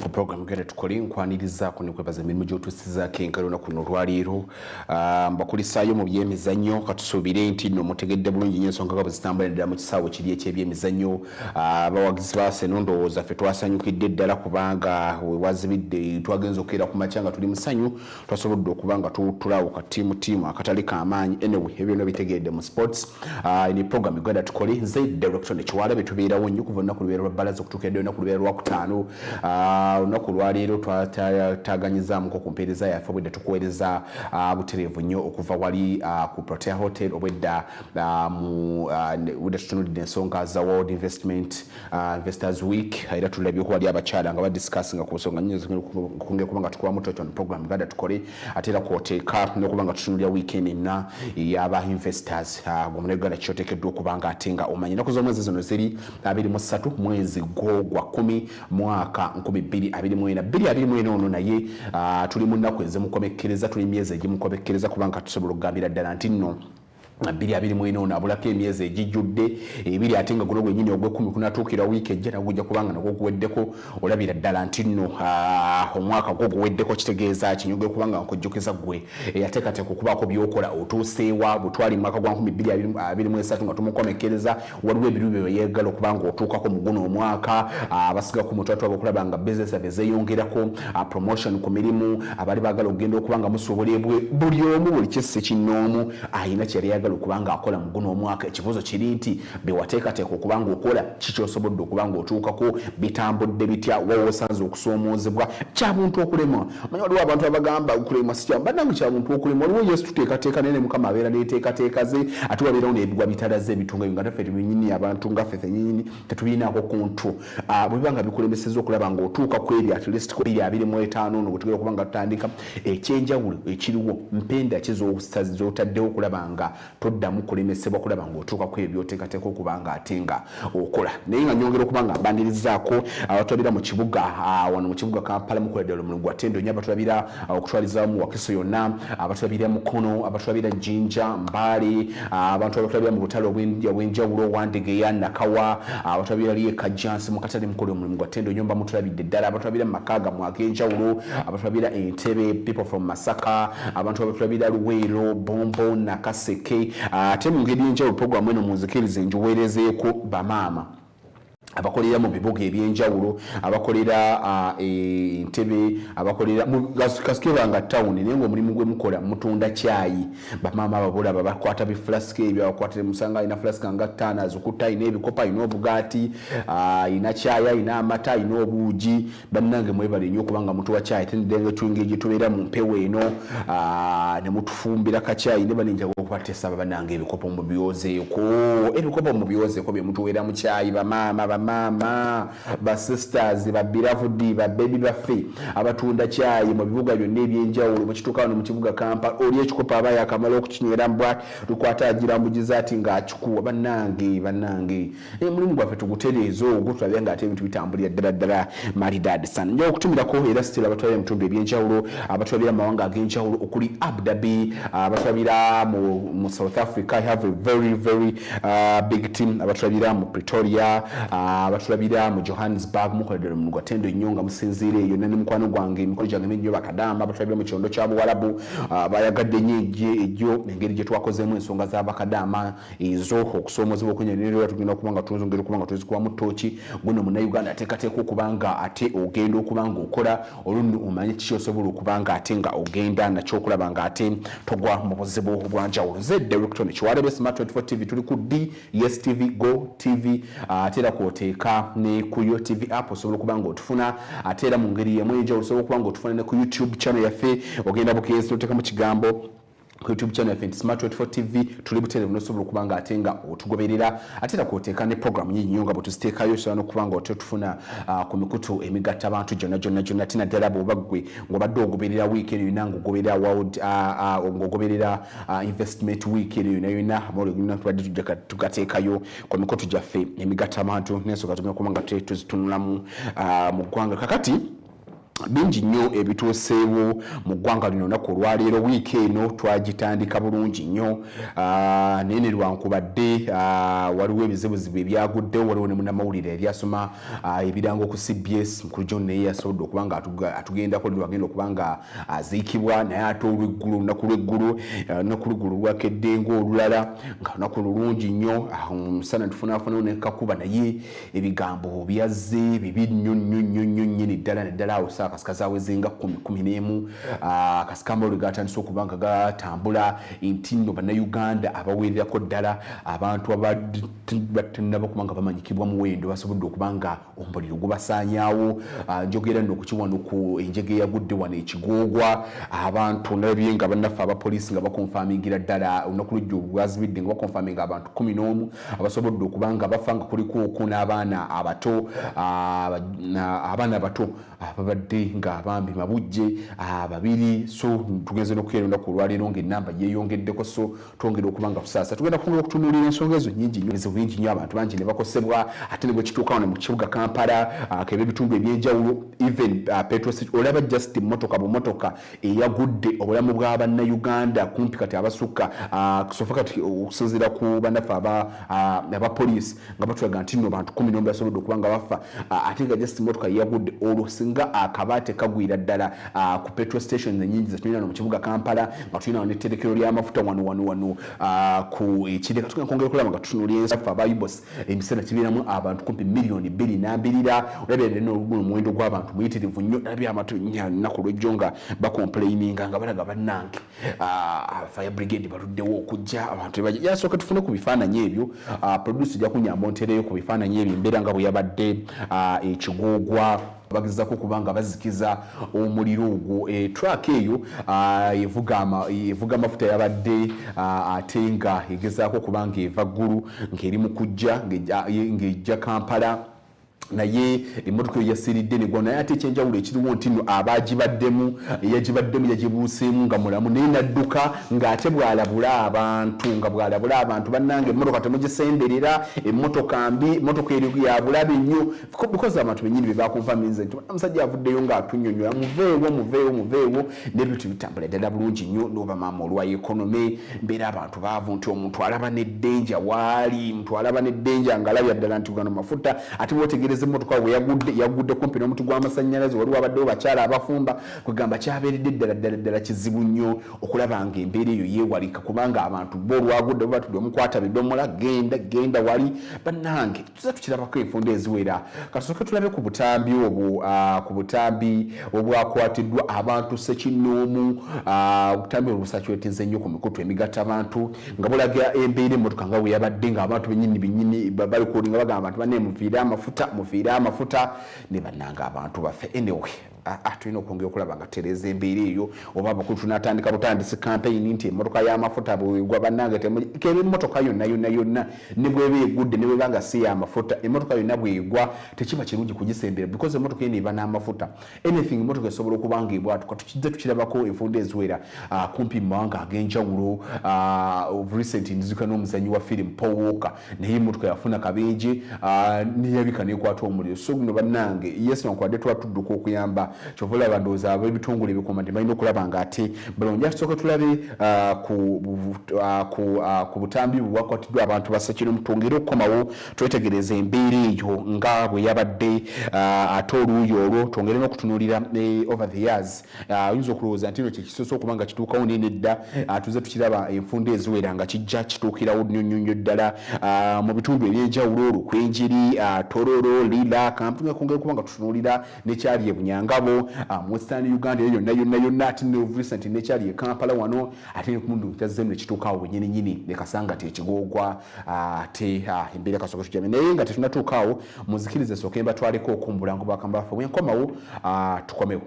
Ku program gere tukole nkwaniriza ku nekwebaza emirimu gy'otusiza kenkalo na kuno lwaliro mbakulisayo mu byemizannyo katusubire nti no mutegedde bulungi nnyo ensonga nga bwezitambulira mu kisaawe kiri eky'ebyemizannyo abawagizi ba Senondo zaffe twasanyukidde ddala kubanga wewazibidde twagenza okukeera ku makya nga tuli musanyu twasobodde okubanga tutulawo ka tiimu akatali k'amaanyi anyway ebyo no bitegedde mu sports ni program igenda tukole nze director ne Kiwala betubeerawo nnyo kuva olunaku lubeera lwa bbalaza okutuuka edda olunaku lubeera lwa kutaano olunaku lwaleero twataganyizamu ku mpeereza yaffe obwedda tukuweereza butereevu nnyo okuva wali ku Protea Hotel obwedda tutunulidde ensonga za World Investors Week era tulabyeko wali abakyala nga badiscussinga ku nsonga nnyo kungera kuba nga tukubamu toton program gada tukole ate era kwoteeka n'okuba nga tutunulira weekend enna ey'aba investors gwomuneganda kyoteekeddwa okuba nga ate nga omanyi ennaku z'omwezi zino ziri 23 mwezi gwa 10 mwaka 2024 ono naye tuli mu nnaku ezimukomekkereza tuli myezi egimukomekkereza kubanga tusobola okugambira ddala nti nno 2024 abulako emyezi egijjudde ebiri ate nga guno gwennyini ogw'ekumi kunatuukira wiiki ejja nagujja kubanga nagwo guweddeko olabira ddala nti nno omwaka gwo guweddeko kitegeeza kinyuge kubanga nkujjukiza gwe yateekateeka okubaako byokola otuuseewa bwe twali mu mwaka gwa 2023 nga tumukomekkereza waliwo ebiru bye yeegala okubanga otuukako mu guno omwaka abasiga ku mutwe twaba okulaba nga bizinesi ave zeeyongerako promotion ku mirimu abali baagala okugenda okubanga musobolebwe buli omu buli kisse kinnoomu ayina kyeyali yagala okubanga akola mu guno omwaka ekibuuzo kiri nti bewateekateeka okubanga okola kikyosobodde okubanga otuukako bitambudde bitya wawo osanze okusoomoozebwa kyabuntu okulema manyi waliwo abantu abagamba okulema si bannange kyabuntu okulema waliwo yesu tuteekateeka naye ne mukama abeera neteekateeka ze ate wabeerawo nebigwa bitalaze ebitunga nga taffe tubinyini abantu nga ffe fenyini tetubirinaako kuntu bwe biba nga bikulemeseza okulaba nga otuuka ku ebyo at least 25 ono bwetugeera okubanga tutandika ekyenjawulo ekiriwo mpenda kizotaddewo okulaba nga toddamu kulemesebwa kulaba ng'otuuka ku ebyo oteekateeka okubanga ate nga okola naye nga nyongera okubanga mbandirizaako abatulabira mu kibuga wano mu kibuga Kampala mukoleddala omulimu gwa ttendo nnyo abatulabira okutwalizamu Wakiso yonna abatulabira Mukono abatulabira Jinja Mbale abantu abatulabira mu butale obw'enjawulo Wandegeya Nakawa abatulabira Lieka Jansi mu katale mukole omulimu gwa ttendo nnyo bamutulabidde ddala abatulabira Makaga mu ag'enjawulo abatulabira Entebbe people from Masaka abantu abatulabira Luweero Bombo Nakaseke ate mu ngeri y'enjawulo programu eno munzikirize njuweerezeeko bamaama abakolera mu bibuga ebyenjawulo abakolera Entebbe abakolera kasikebanga town naye nga omulimu gwe mukola mutunda caayi bamaama ababola babakwata biflaske ebyo abakwatire musanga ina flaska nga ttaano azikuta ina ebikopa ina obugaati ina caayi ina amata ina obuugi bannange mwebale nnyo okubanga mutuwa caayi tendenga twingeji tubeera mu mpewo eno ne mutufumbira kacaayi ne baninja okubatesa bannange ebikopo mu byozeeko ebikopo mu byozeeko bye mutuweera mu caayi bamaama ba sisters ba biravudi ba baby baffe abatunda caayi mu bibuga byonna ebyenjawulo bwekituuka wano mu kibuga Kampala oli ekikopo aba yakamala okukinywera mbwa tukwata agira mbugiza ati ng'akikuwa bannange mulimu gwaffe tugutereeza ogwo tulabye nga ate ebintu bitambulira ddala malidadi sana nja okutumirako era sitira abatwalira mu bitundu ebyenjawulo abatwalira mu mawanga ag'enjawulo okuli Abu Dhabi abatwalira mu South Africa. I have a very big team abatwalira mu Pretoria abatulabira mu Johannesburg mukoledde mu Ttendo Nnyonga musinzire eyo ne mukwano gwange emikolo gyange mingi bakadamba abatulabira mu kyondo kya Buwarabu bayagadde nnyo ejjo engeri gye twakozeemu ensonga z'abakadama ezo okusoomozebwa okunyerera tugenda okubanga tuzongera okubanga tuzikuba mu ttooki guno Munnayuganda ateekateeka okubanga ate ogenda okubanga okola olundi omanyi kiki osobola okubanga ate nga ogenda nakyo okulaba nga ate togwa mu buzibu obwanjawulo. Nze Director Kiwala Smart 24 TV tuli ku DSTV Go TV atera kwoteeka ne ku Yo TV app osobola okubanga otufuna ate era mu ngeri y'emu enjawulo osobola okubanga otufuna ne ku YouTube channel yaffe ogenda bukeezi oteeka mu kigambo ku YouTube channel yaffe Smart 24 TV tuli butereevu n'osobola okubanga ate nga otugoberera ate era kwoteeka ne program nyingi nnyo nga bwe tuziteekayo osobola n'okubanga otufuna ku mikutu emigatta abantu gyonna tina ddala bw'oba ggwe ng'obadde ogoberera wiiki eno yonna ng'ogoberera world ng'ogoberera investment week eno yonna yonna tubadde tujja tugateekayo ku mikutu gyaffe emigatta abantu n'ensonga tugenda okubanga tuzitunulamu mu ggwanga kakati bingi nnyo ebituuseewo mu ggwanga lino naku olwaleero wiiki eno twagitandika bulungi nnyo naye ne lwankubadde waliwo ebizibuzibu ebyaguddewo waliwo ne munnamawulire eryasoma ebirango ku CBS mukulu John naye yasobodde okuba nga atugendako lwagenda okuba nga aziikibwa naye ate olweggulu olunaku lweggulu lwakedde ng'olulala nga lunaku lulungi nnyo omusana tufunaafunawo nekakuba naye ebigambo byazze bibi nnyo nnyini ddala awo kasikazi awezenga 10 kasikambalo gatandise okuba nga gatambula nti nno bannayuganda abawererako ddala abantu abatanaba okuba nga bamanyikibwa muwendo basobodde okuba nga omuliro gubasaanyaawo njogera nno okukiwano ku enjege eyagudde wano ekigogwa abantu nalabye nga bannaffe abapoliisi nga bakonfamingira ddala olunaku lwejjo olwazibidde nga bakonfaminga abantu 11 abasobodde okuba nga bafa nga kuliko oku n'abaana abato ababadde nga abambi mabujje babiri so tugenze n'okukeera olunaku olwaleero ng'ennamba yeeyongeddeko so twongera okuba nga tusaasa tugenda kwongera okutunuulira ensonga ezo nnyingi nnyo abantu bangi ne bakosebwa ate ne bwe kituuka wano mu kibuga Kampala keba ebitundu ebyenjawulo even petrol olaba just emmotoka bumotoka eyagudde obulamu bw'abannayuganda kumpi kati abasukka sofa kati okusinziira ku bannaffe abapoliisi nga batulaga nti nno bantu 11 basobodde okuba nga bafa ate nga just emmotoka yeyagudde olwo singa akabaate kagwira ddala ku petrol stations enyingi zetulina no mu kibuga Kampala nga tulina n'etterekero ly'amafuta wano ku ekireka tugenda kwongera okulaba nga tutunuulira ensaffe abayibos ebiseera kibeeramu abantu kumpi miliyoni 2.2 olabira n'oluguno omuwendo gw'abantu muyitirivu nnyo alabye amatu nnaku lwejjo nga bakomplaininga nga balaga bannange fire brigade baluddewo okujja abantu yasooka tufune ku bifaananyi ebyo produce ejja kunyamba ontereyo ku bifaananyi ebyo embeera nga bwe yabadde ekigogwa bagezako kubanga bazikiza omuliro ogwo truck eyo evuga amafuta yabadde ate nga egezaako kubanga eva ggulu ng'eri mu kujja ng'ejja Kampala naye emmotoka eyo yasiridde negwa naye ate ekyenjawulo ekiriwo nti nno abagibaddemu yagibuuseemu nga mulamu naye nadduka ng'ate bw'alabula abantu bannange emmotoka temugisemberera emmotoka mbi emmotoka eri yabulabe nnyo because abantu bennyini be bakonfamize nti omusajja avuddeyo ng'atunnyonnyola muveewo n'ebintu bitambula ddala bulungi nnyo n'oba maama olwa ekonome mbeera abantu baavu nti omuntu alaba n'eddenja waali muntu alaba n'eddenja ng'alabya ddala nti gano mafuta ate bwotegereza emmotoka we yagudde kumpi n'omuti gw'amasannyalaze waliwo abaddewo bakyala abafumba kwegamba kyabeeredde ddala kizibu nnyo okulaba nga embeera eyo yeewalika kubanga abantu boolwagudde batudde omukwata bidomola genda wali bannange tuza tukirabako enfunda eziwera kasooke tulabe ku butambi obwo ku butambi obwakwatiddwa abantu sekinnoomu obutambi obwo busakyotinze nnyo ku mikutu emigatta abantu nga bulaga embeera emmotoka nga we yabadde ng'abantu bennyini balikoodinga bagamba abantu banne mufiire amafuta ne bannanga abantu baffe anyway tulina okwongera okulaba nga tereza embeera eyo oba abakulu tunatandika butandisi campaign nti emmotoka y'amafuta bwegwa bannange keba emmotoka yonna ne bweba egudde ne bweba nga si y'amafuta emmotoka yonna bwegwa tekiba kirungi kugisembera because emmotoka eno eba n'amafuta anything emmotoka esobola okuba nga ebwatuka tukijja tukirabako enfunda eziwera kumpi mu mawanga ag'enjawulo of recent nzika n'omuzanyi wa film Paul Walker naye emmotoka yafuna kabenje neyabika nekwata omuliro so guno bannange yes nankwadde twatudduka okuyamba kyovola bandooza ab'ebitongole ebikuuma balina okulaba nga ate balonja tusooke tulabe ku butambi bwakwatiddwa abantu basekiro tongere okukomawo twetegereza embeera eyo nga bwe yabadde ate oluuyi olwo tongere n'okutunuulira over the years oyinza okulowooza nti no kyekisoose okuba nga kituukawo nedda tuze tukiraba enfunda eziwera nga kijja kituukirawo nnyonnyo ddala mu bitundu ebyenjawulo olukwenjiri tororo lila kampunga kongera okuba nga tutunuulira nekyali ebunyangabo mu Western Uganda yonna ati ne recent nekyali e Kampala wano ate ne kumundu kyazze ne kituukawo bwennyini ne kasanga ati ekigogwa ate embeera kasooka tujame naye nga tetunatuukaawo muzikirize sooke mbatwaleko okumbulango bakambafu bwenkomawo tukomewo.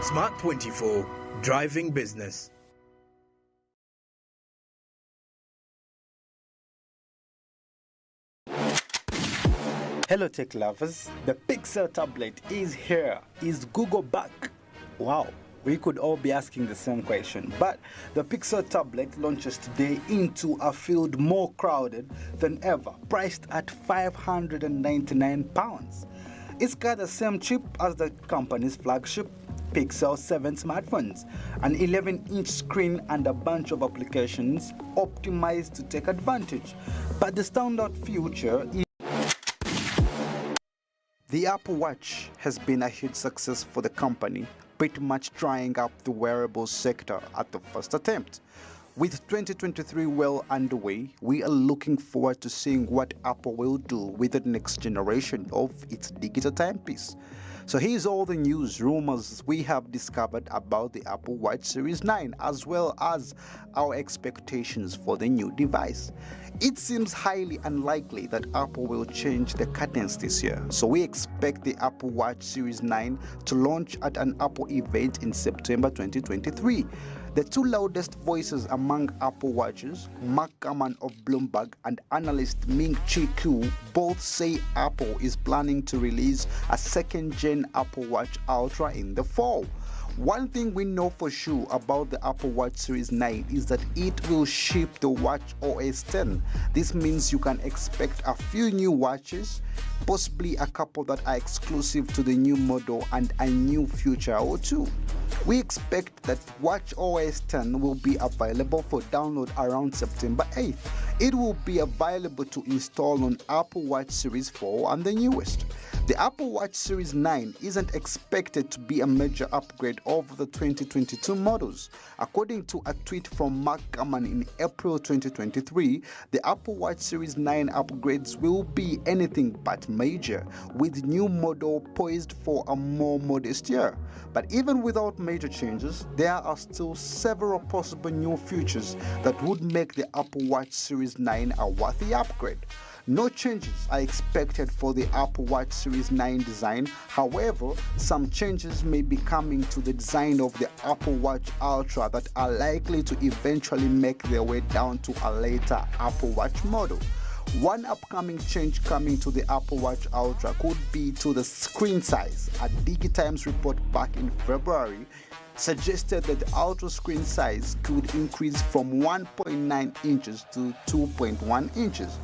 Smart 24, driving business. Hello tech lovers, the Pixel tablet is here. Is Google back? Wow, we could all be asking the same question, but the Pixel tablet launches today into a field more crowded than ever, priced at £599. It's got the same chip as the company's flagship Pixel 7 smartphones, an 11-inch screen and a bunch of applications optimized to take advantage. But the standout feature is the Apple Watch has been a huge success for the company, pretty much trying up the wearables sector at the first attempt. With 2023 well underway, we are looking forward to seeing what Apple will do with the next generation of its digital timepiece. So here's all the news, rumors we have discovered about the Apple Watch Series 9, as well as our expectations for the new device. It seems highly unlikely that Apple will change the cadence this year, so we expect the Apple Watch Series 9 to launch at an Apple event in September 2023. The two loudest voices among Apple Watches, Mark Gurman of Bloomberg and analyst Ming-Chi Kuo, both say Apple is planning to release a second-gen Apple Watch Ultra in the fall. One thing we know for sure about the Apple Watch Series 9 is that it will ship the Watch OS 10. This means you can expect a few new watches, possibly a couple that are exclusive to the new model and a new feature or two. We expect that Watch OS 10 will be available for download around September 8th. It will be available to install on Apple Watch Series 4 and the newest. The Apple Watch Series 9 isn't expected to be a major upgrade over the 2022 models. According to a tweet from Mark Gurman in April 2023, the Apple Watch Series 9 upgrades will be anything but major, with new model poised for a more modest year. But even without major changes, there are still several possible new features that would make the Apple Watch Series 9 a worthy upgrade. No changes are expected for the Apple Watch Series 9 design. However, some changes may be coming to the design of the Apple Watch Ultra that are likely to eventually make their way down to a later Apple Watch model. One upcoming change coming to the Apple Watch Ultra could be to the screen size. A DigiTimes report back in February suggested that the Ultra screen size could increase from 1.9 inches to 2.1 inches.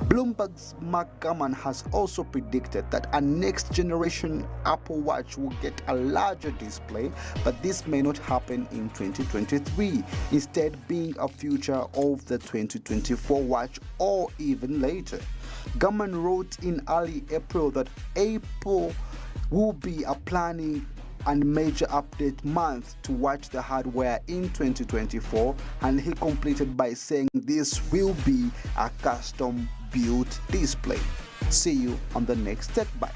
Bloomberg's Mark Gurman has also predicted that a next generation Apple Watch will get a larger display, but this may not happen in 2023, instead being a feature of the 2024 watch or even later. Gurman wrote in early April that April will be a planning and major update month to watch the hardware in 2024, and he completed by saying this will be a custom built display. See you on the next Tech Bite.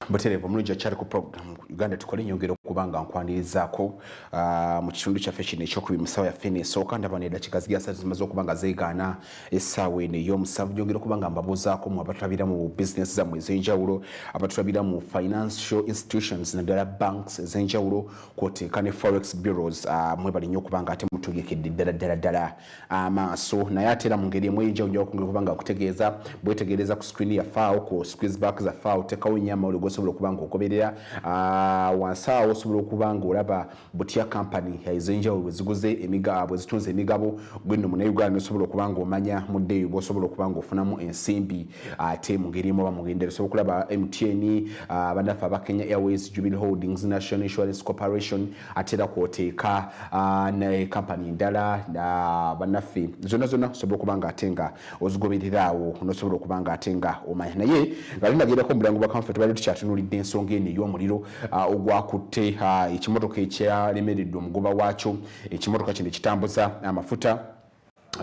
Mbuterevu mulungi akyali ku program Uganda Tukole nyongera okubanga nkwanirizaako mu kitundu kyaffe kino ekyokubi musawo yaffe neesooka ndaba n'eddakiika ziri asatu zimaze okuba nga zeegaana essaawa eno ey'omusanvu nyongera okubanga mbabuuzaako mu abatulabira mu bizinesi zammwe ez'enjawulo abatulabira mu financial institutions naddala banks ez'enjawulo kwoteeka ne forex bureaus mwebali nnyo okubanga ate mutugekedde ddala amaaso naye ate era mu ngeri emu ey'enjawulo okungera okubanga akutegeeza bwetegereza ku screen yaffaawo ku squeeze back zaffaawo teekawo nnyo amawulire osobola okuba nga ogoberera wansi awo osobola okuba nga olaba butya kampani ez'enjawulo bwe ziguze bwe zitunze emigabo gw'enno munnayuganda nosobola okuba nga omanya muddeeyo bw'osobola okuba nga ofunamu ensimbi ate mu ngeri emu oba mu ngeri endala osobola okulaba MTN bannaffe aba Kenya Airways Jubilee Holdings National Insurance Corporation ate era kwoteeka ne kampani endala bannaffe zonna osobola okuba nga ate nga ozigoberera awo nosobola okuba nga ate nga omanya naye nga linagerako mu mulango bwa kamfe tubadde tukyatunulidde ensonga eno ey'omuliro ogwakutte ekimotoka ekyalemeredde omugoba waakyo ekimotoka kino ekitambuza amafuta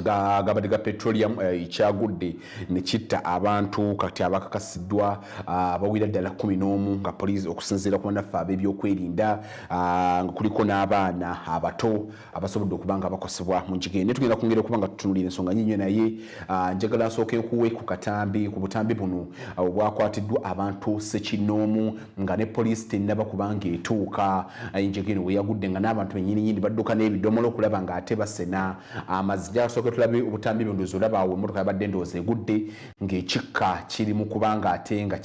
gabadde ga petroleum ekyagudde ne kitta abantu kati abakakasiddwa abawira ddala 11 nga poliisi okusinziira ku bannaffe ab'ebyokwerinda nga kuliko n'abaana abato abasobodde okuba nga bakosebwa mu njigeni naye tugenda kwongera okuba nga tutunulira ensonga nyinyo naye njagala nsooke nkuwe ku butambi buno obwakwatiddwa abantu sekinoomu nga ne poliisi tennaba kubanga etuuka njigeni we yagudde nga n'abantu bennyininyini badduka n'ebidomola okulaba nga ate basena amazija tulabe obutambi bw'endowooza olaba awo emmotoka yabadde endowooza egudde ng'ekikka kiri mu kubanga ate nga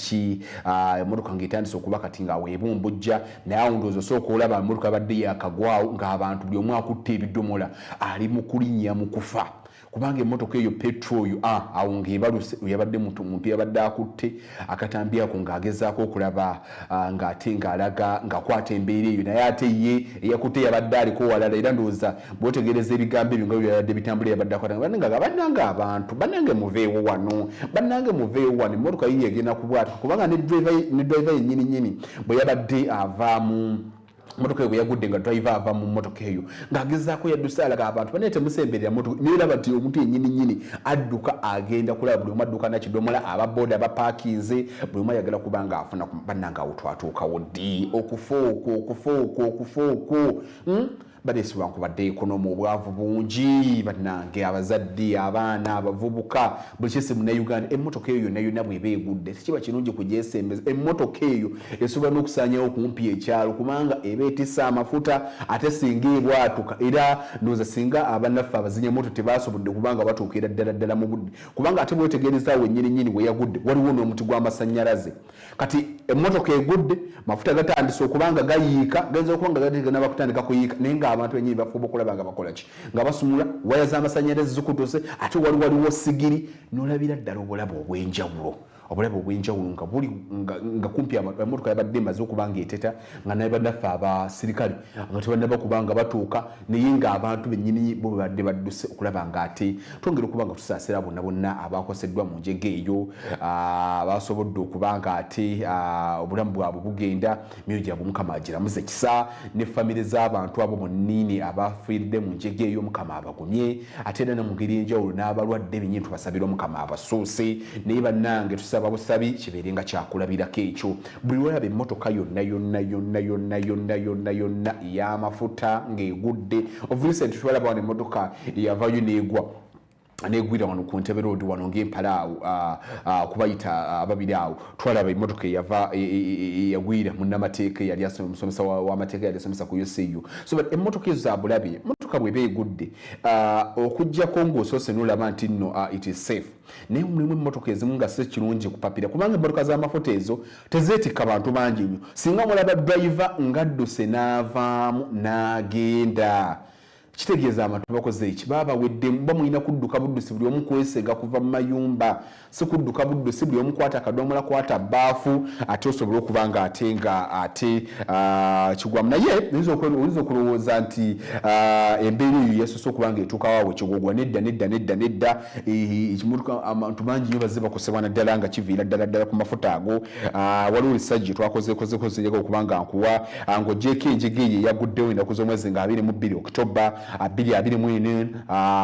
emmotoka ng'etandise okuba kati nga weebumbujja naye awo ndowooza osooka olaba emmotoka yabadde yakagwawo ng'abantu buli omu akutte ebidomola ali mu kulinnya mu kufa kubanga emmotoka eyo petrol awo ng'ebaluse yabadde muntu yabadde akutte akatambi ako ng'agezaako okulaba ng'ate ng'alaga ng'akwata embeera eyo naye ate ye eyakutte yabadde aliko walala era ndowooza bw'otegereza ebigambo ebyo nga byabadde bitambula yabadde akwata bannange abantu bannange muveewo wano emmotoka yiyo egenda kubwatuka kubanga ne driver yennyininyini bwe yabadde avaamu motoka bwe yagudde nga driver ava mu motoka eyo ng'agezaako yaddusa alaga abantu banaye temusemberera motoka naye olaba nti omuntu yennyininyini adduka agenda kulaba buli omu adduka nakidomola ababoda abapaakinze buli omu ayagala kuba nga afuna bannange awo twatuukawo ddi okufa okwo baleesibwa nkubadde ekonomi obwavu bungi bannange abazadde abaana abavubuka buli kyese munnayuganda emmotoka eyo yonna bw'eba egudde tekiba kirungi kugyesembeza emmotoka eyo esobola n'okusaanyawo kumpi ekyalo kubanga eba etissa amafuta ate singa ebwatuka era ndowooza singa abannaffe abazinya moto tebasobodde kubanga batuukira ddala mu budde kubanga ate bwetegerezaawo ennyininyini we yagudde waliwo n'omuti gw'amasannyalaze kati emmotoka egudde mafuta gatandise okubanga gayiika gayinza okuba nga gategana bakutandika kuyiika naye nga abantu benyini bafuba okulaba nga bakola ki nga basumula waya z'amasannyalaze zikutuse ate waliwo sigiri n'olabira ddala obulabe obw'enjawulo nga buli nga kumpi emmotoka yabadde emaze okuba nga eteta nga naye bannaffe abasirikale nga tebannaba kuba nga batuuka naye ng'abantu bennyini bo babadde badduse okulaba nga ate twongera okuba nga tusaasira bonna abakoseddwa mu njega eyo basobodde okuba nga ate obulamu bwabwe bugenda emyoyo gyabwe Mukama agiramuze ekisa ne famire z'abantu abo bonnini abafiiridde mu njega eyo Mukama abagumye ate era ne mu ngeri enjawulo n'abalwadde bennyini tubasabira Mukama abasuuse naye bannange busabi kibeere nga kyakulabirako ekyo buli lwalaba emmotoka yonna ey'amafuta ng'egudde of recent twalaba wano emmotoka eyavayo negwira wano ku Ntebe Road wano ng'empala awo kubayita ababiri awo twalaba emmotoka eyagwira munnamateeka eyali omusomesa w'amateeka yali asomesa ku UCU so but emmotoka ezo za bulabe emmotoka bw'eba egudde okuggyako ng'osoose n'olaba nti nno it is safe naye mulimu emmotoka ezimu nga si kirungi kupapira kubanga emmotoka z'amafuta ezo tezeetikka bantu bangi nnyo singa mulaba driver ng'adduse n'avaamu n'agenda kitegeeza abantu bakoze eki baba weddemu bamulina kudduka buddusi buli omu kwesega kuva mu mayumba si kudduka buddusi buli omu kwata akadomola kwata baafu ate osobola okuba nga ate kigwamu naye oyinza okulowooza nti embeera eyo yasoose okuba nga etuukawo ekigogwa nedda ekimotoka abantu bangi nnyo bazze bakosebwa naddala nga kiviira ddala ku mafuta ago waliwo risajja twakozeeko okuba nga nkuwa ng'ogyeko enjega eyo eyaguddewo enaku z'omwezi nga 22 October 2024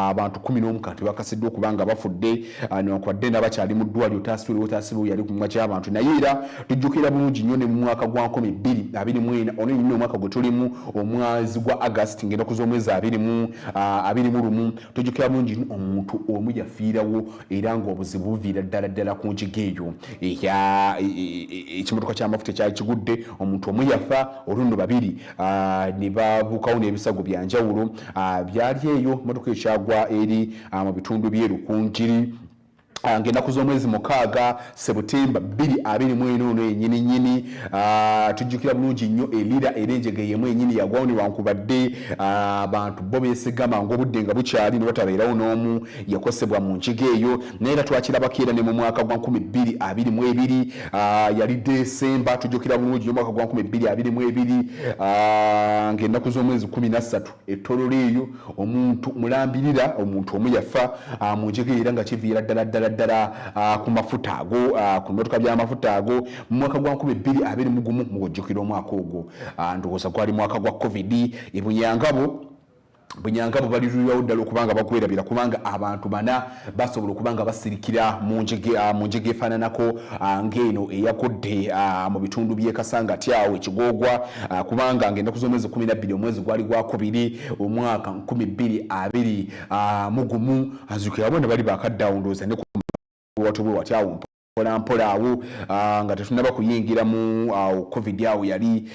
abantu 11 kati bakasidde okubanga bafudde newankubadde n'abakyali mu ddwaliro taasibwe yali kumwa ky'abantu naye era tujjukira bulungi nnyo ne mu mwaka gwa 2024 ono nyine omwaka gwe tulimu omwezi gwa August ng'ennaku z'omwezi 21 tujjukira bulungi nnyo omuntu omu yafiirawo era ng'obuzibu buviira ddala ku njiga eyo ekimotoka ky'amafuta ekyali kigudde omuntu omu yafa olundi babiri ne babuukawo n'ebisago bya njawulo byali eyo motoka ekyagwa eri mu bitundu by'erukunjiri ng'ennaku z'omwezi 6 Septemba 2024 yennyini tujjukira bulungi nnyo erira erenjege yemu yennyini yagwawo newankubadde abantu bo beesigama ng'obudde nga bukyali ne batabeerawo n'omu yakosebwa mu njiga eyo naye era twakirabako era ne mu mwaka gwa 2022 yali Desemba tujjukira bulungi nnyo omwaka gwa 2022 ng'ennaku z'omwezi 13 ettololo eyo omuntu mulambirira omuntu omu yafa mu njiga era nga kiviira ddala ku mafuta ago ku motoka by'amafuta ago mu mwaka gwa 2021 mu kujjukira omwaka ogwo ndowooza gwali mwaka gwa covid bunyangabo balirulirawo ddala okubanga bakwerabira kubanga abantu bana basobola okubanga basirikira mu njege efaananako ng'eno eyakodde mu bitundu by'e Kasangati awo ekigoogwa kubanga ng'ennaku z'omwezi 12 omwezi gwali gwa 2 omwaka 2021 azukira bona bali bakadawundooza ne watubwe watyawo mpola awo nga tetunaba kuyingira mu covid awo yali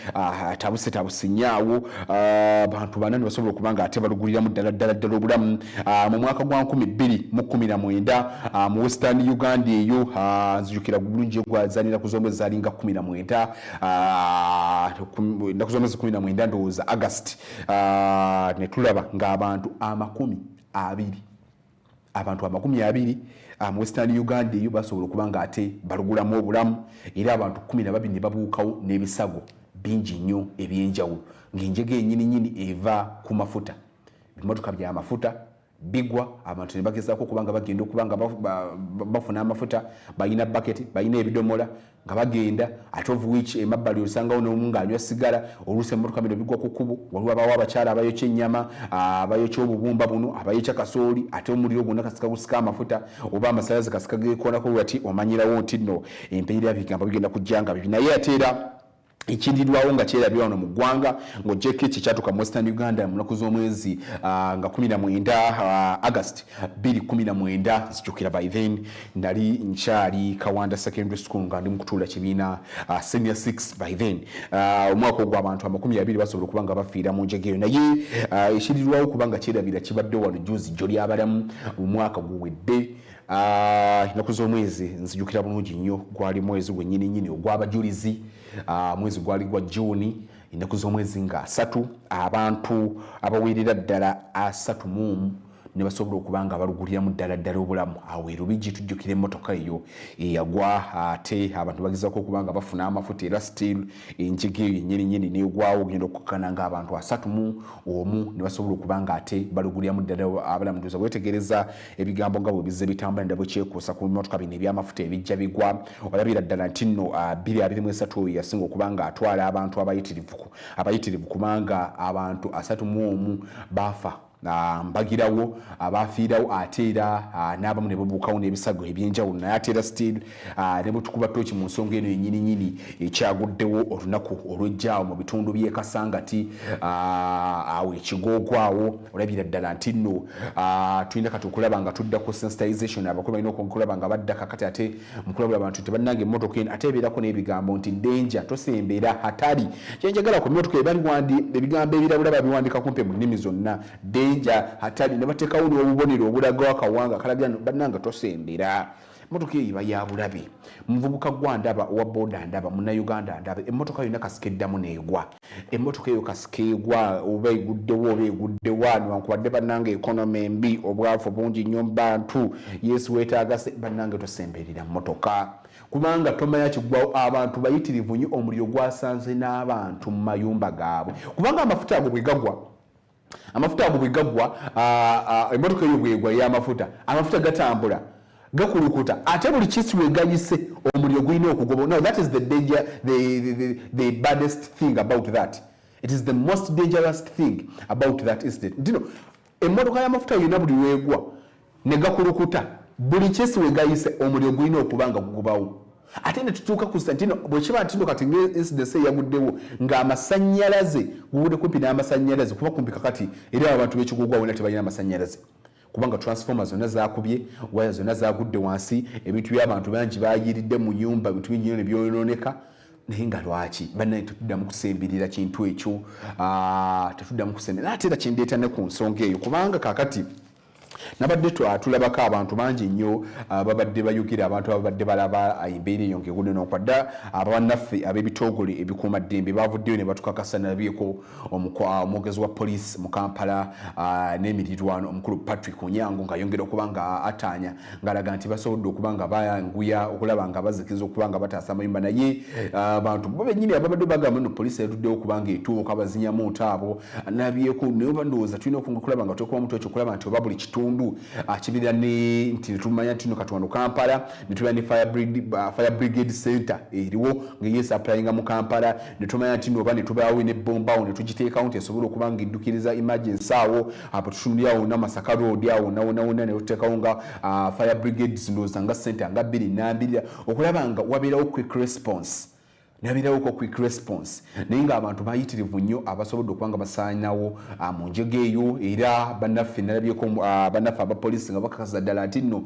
tabuse nnyo abantu banane basobola okubanga ate baluguliramu ddala obulamu mu mwaka gwa 2019 mu Western Uganda eyo nzijukira bulungi gwazanira ku zomwezi zalinga 19 ennaku z'omwezi 19 ndowooza August ne tulaba ng'abantu 20 mu Western Uganda eyo basobola okubanga ate balugulamu obulamu era abantu 12 ne babuukawo n'ebisago bingi nnyo ebyenjawulo ng'enjega ennyini eva ku mafuta ebimotoka by'amafuta bigwa abantu ne bagezaako okubanga bagenda okubanga bafuna amafuta balina baketi balina ebidomola nga bagenda ate of which emabbali osangawo n'omu ng'anywa sigala oluusi emmotoka bino bigwa ku kkubo waliwo abawo abakyala abayokya ennyama abayokya obubumba buno abayokya kasooli ate omuliro gwonna kasika gusika amafuta oba amasanyalaze kasika geekoonako lwati omanyirawo nti nno empeera bigamba bigenda kujja nga bibi naye ate era ekindirwawo nga kyerabira wano mu ggwanga ng'ojjeko ekyo kyatuka mu Western Uganda mu nnaku z'omwezi nga 19 August 2019 nzijukira by then nali nkyali Kawanda Secondary School nga ndi mu kutuula kibiina senior 6 by then omwaka ogwo abantu 20 basobola okubanga bafiira mu njega eyo naye ekirirwawo kubanga kyerabira kibadde wano juzi jjo lyabalamu mu mwaka guwedde ennaku z'omwezi nzijukira bulungi nnyo gwali mwezi gwennyini ogw'abajulizi mwezi gwali gwa June ennaku z'omwezi nga 3 abantu abawerera ddala 31 ne basobola okubanga baluguliramu ddala obulamu awo erubigi tujjukira emmotoka eyo eyagwa ate abantu bagezaako okubanga bafuna amafuta era still enjega eyo yennyini negwawo genda okukkana ng'abantu 31 ne basobola okubanga ate baluguliramu ddala abalamu ndoza bwetegereza ebigambo nga bwe bizze bitambula ndabwe kyekuusa ku bimotoka bino ebyamafuta ebijja bigwa olabira ddala nti nno 2023 oyo yasinga okubanga atwala abantu abayitirivu kubanga abantu 31 bafa mbagirawo abafiirawo ate era n'abamu ne babuukawo n'ebisago ebyenjawulo naye ate era still ne bwetukuba tooki mu nsonga eno yennyini ekyaguddewo olunaku olw'ejjaawo mu bitundu by'e Kasangati awo ekigoogwawo olabira ddala nti nno tulina kati okulaba nga tudda ku sensitization abakulu balina okulaba nga badda kakati ate mukulabula abantu tebannanga emmotoka eno ate ebeerako n'ebigambo nti danger tosembera hatari kyenjagala ku mmotoka ebigambo ebirabula babiwandika kumpe mu nnimi zonna hatali ne bateekawo n'obubonero obulaga akawanga kalagira bannanga tosembera emmotoka eyo iba ya bulabe muvubuka gwa ndaba owa boda ndaba munnayuganda ndaba emmotoka yonna kasika eddamu neegwa emmotoka eyo kasika egwa oba eguddewo newankubadde bannanga economy embi obwavu bungi nnyo mu bantu yesu weetaaga bannanga tosemberera mmotoka kubanga tomanya kiggwawo abantu bayitirivu nnyo omuliro gwasanze n'abantu mu mayumba gaabwe kubanga amafuta ago bwe gagwa emmotoka eyo bwegwa y'amafuta amafuta gatambula gakulukuta ate buli kisi wegayise omuliro gulina okugoba. Now that is the danger, the baddest thing about that. It is the most dangerous thing about that incident. Ndino emmotoka y'amafuta yonna buli weegwa ne gakulukuta buli kyesi we gayise omuliro gulina okuba nga gugubawo. Ate ne tutuuka ku Santino bwe kiba nti kati incident eyaguddewo ng'amasannyalaze gugudde kumpi n'amasannyalaze kuba kumpi kakati era abantu b'ekigugwa wonna tebalina amasannyalaze. Kubanga transformers zonna zaakubye, waya zonna zaagudde wansi, ebintu by'abantu bangi baayiridde mu nyumba, ebintu bingi ne byonooneka. Naye nga lwaki bannaye tetuddamu kusembirira kintu ekyo, tetuddamu kusembirira. Ate era kindeeta ne ku nsonga eyo kubanga kaakati nabadde tulabako abantu bangi nnyo babadde bayugira abantu ababadde balaba embeera eyo ng'egudde n'okwadda abannaffe ab'ebitongole ebikuuma ddembe bavuddeyo ne batukakasa nabyeko omwogezi wa poliisi mu Kampala n'emirirwano omukulu Patrick Onyango ng'ayongera okuba nga ataanya ng'alaga nti basobodde okuba nga bayanguya okulaba nga bazikiza okuba nga bataasa amayumba naye abantu bo bennyini ababadde bagamba nno poliisi yatuddewo okuba nga etuuka bazinyamu ntaabo nabyeko naye bandowooza tulina okulaba nga tukuba mutu ekyo okulaba nti oba buli kitundu akibira ne nti tumanya nti no katwano Kampala netubya ne fire brigade center eriwo ng'eyesupplyinga mu Kampala netumanya nti no bane tubaawe ne bomba ne tugiteekawo nti esobola okuba nga eddukiriza emergency awo apo tutunulyawo na Masaka road awo nawona ne tuteekawo nga fire brigade zindoza nga center nga 2 okulaba nga wabeerawo quick response. Nabirawo ko quick response naye nga abantu bayitirivu nnyo abasobodde okuba nga basaanawo mu njege eyo era bannaffe nalabyeko bannaffe abapoliisi nga bakakasa ddala nti nno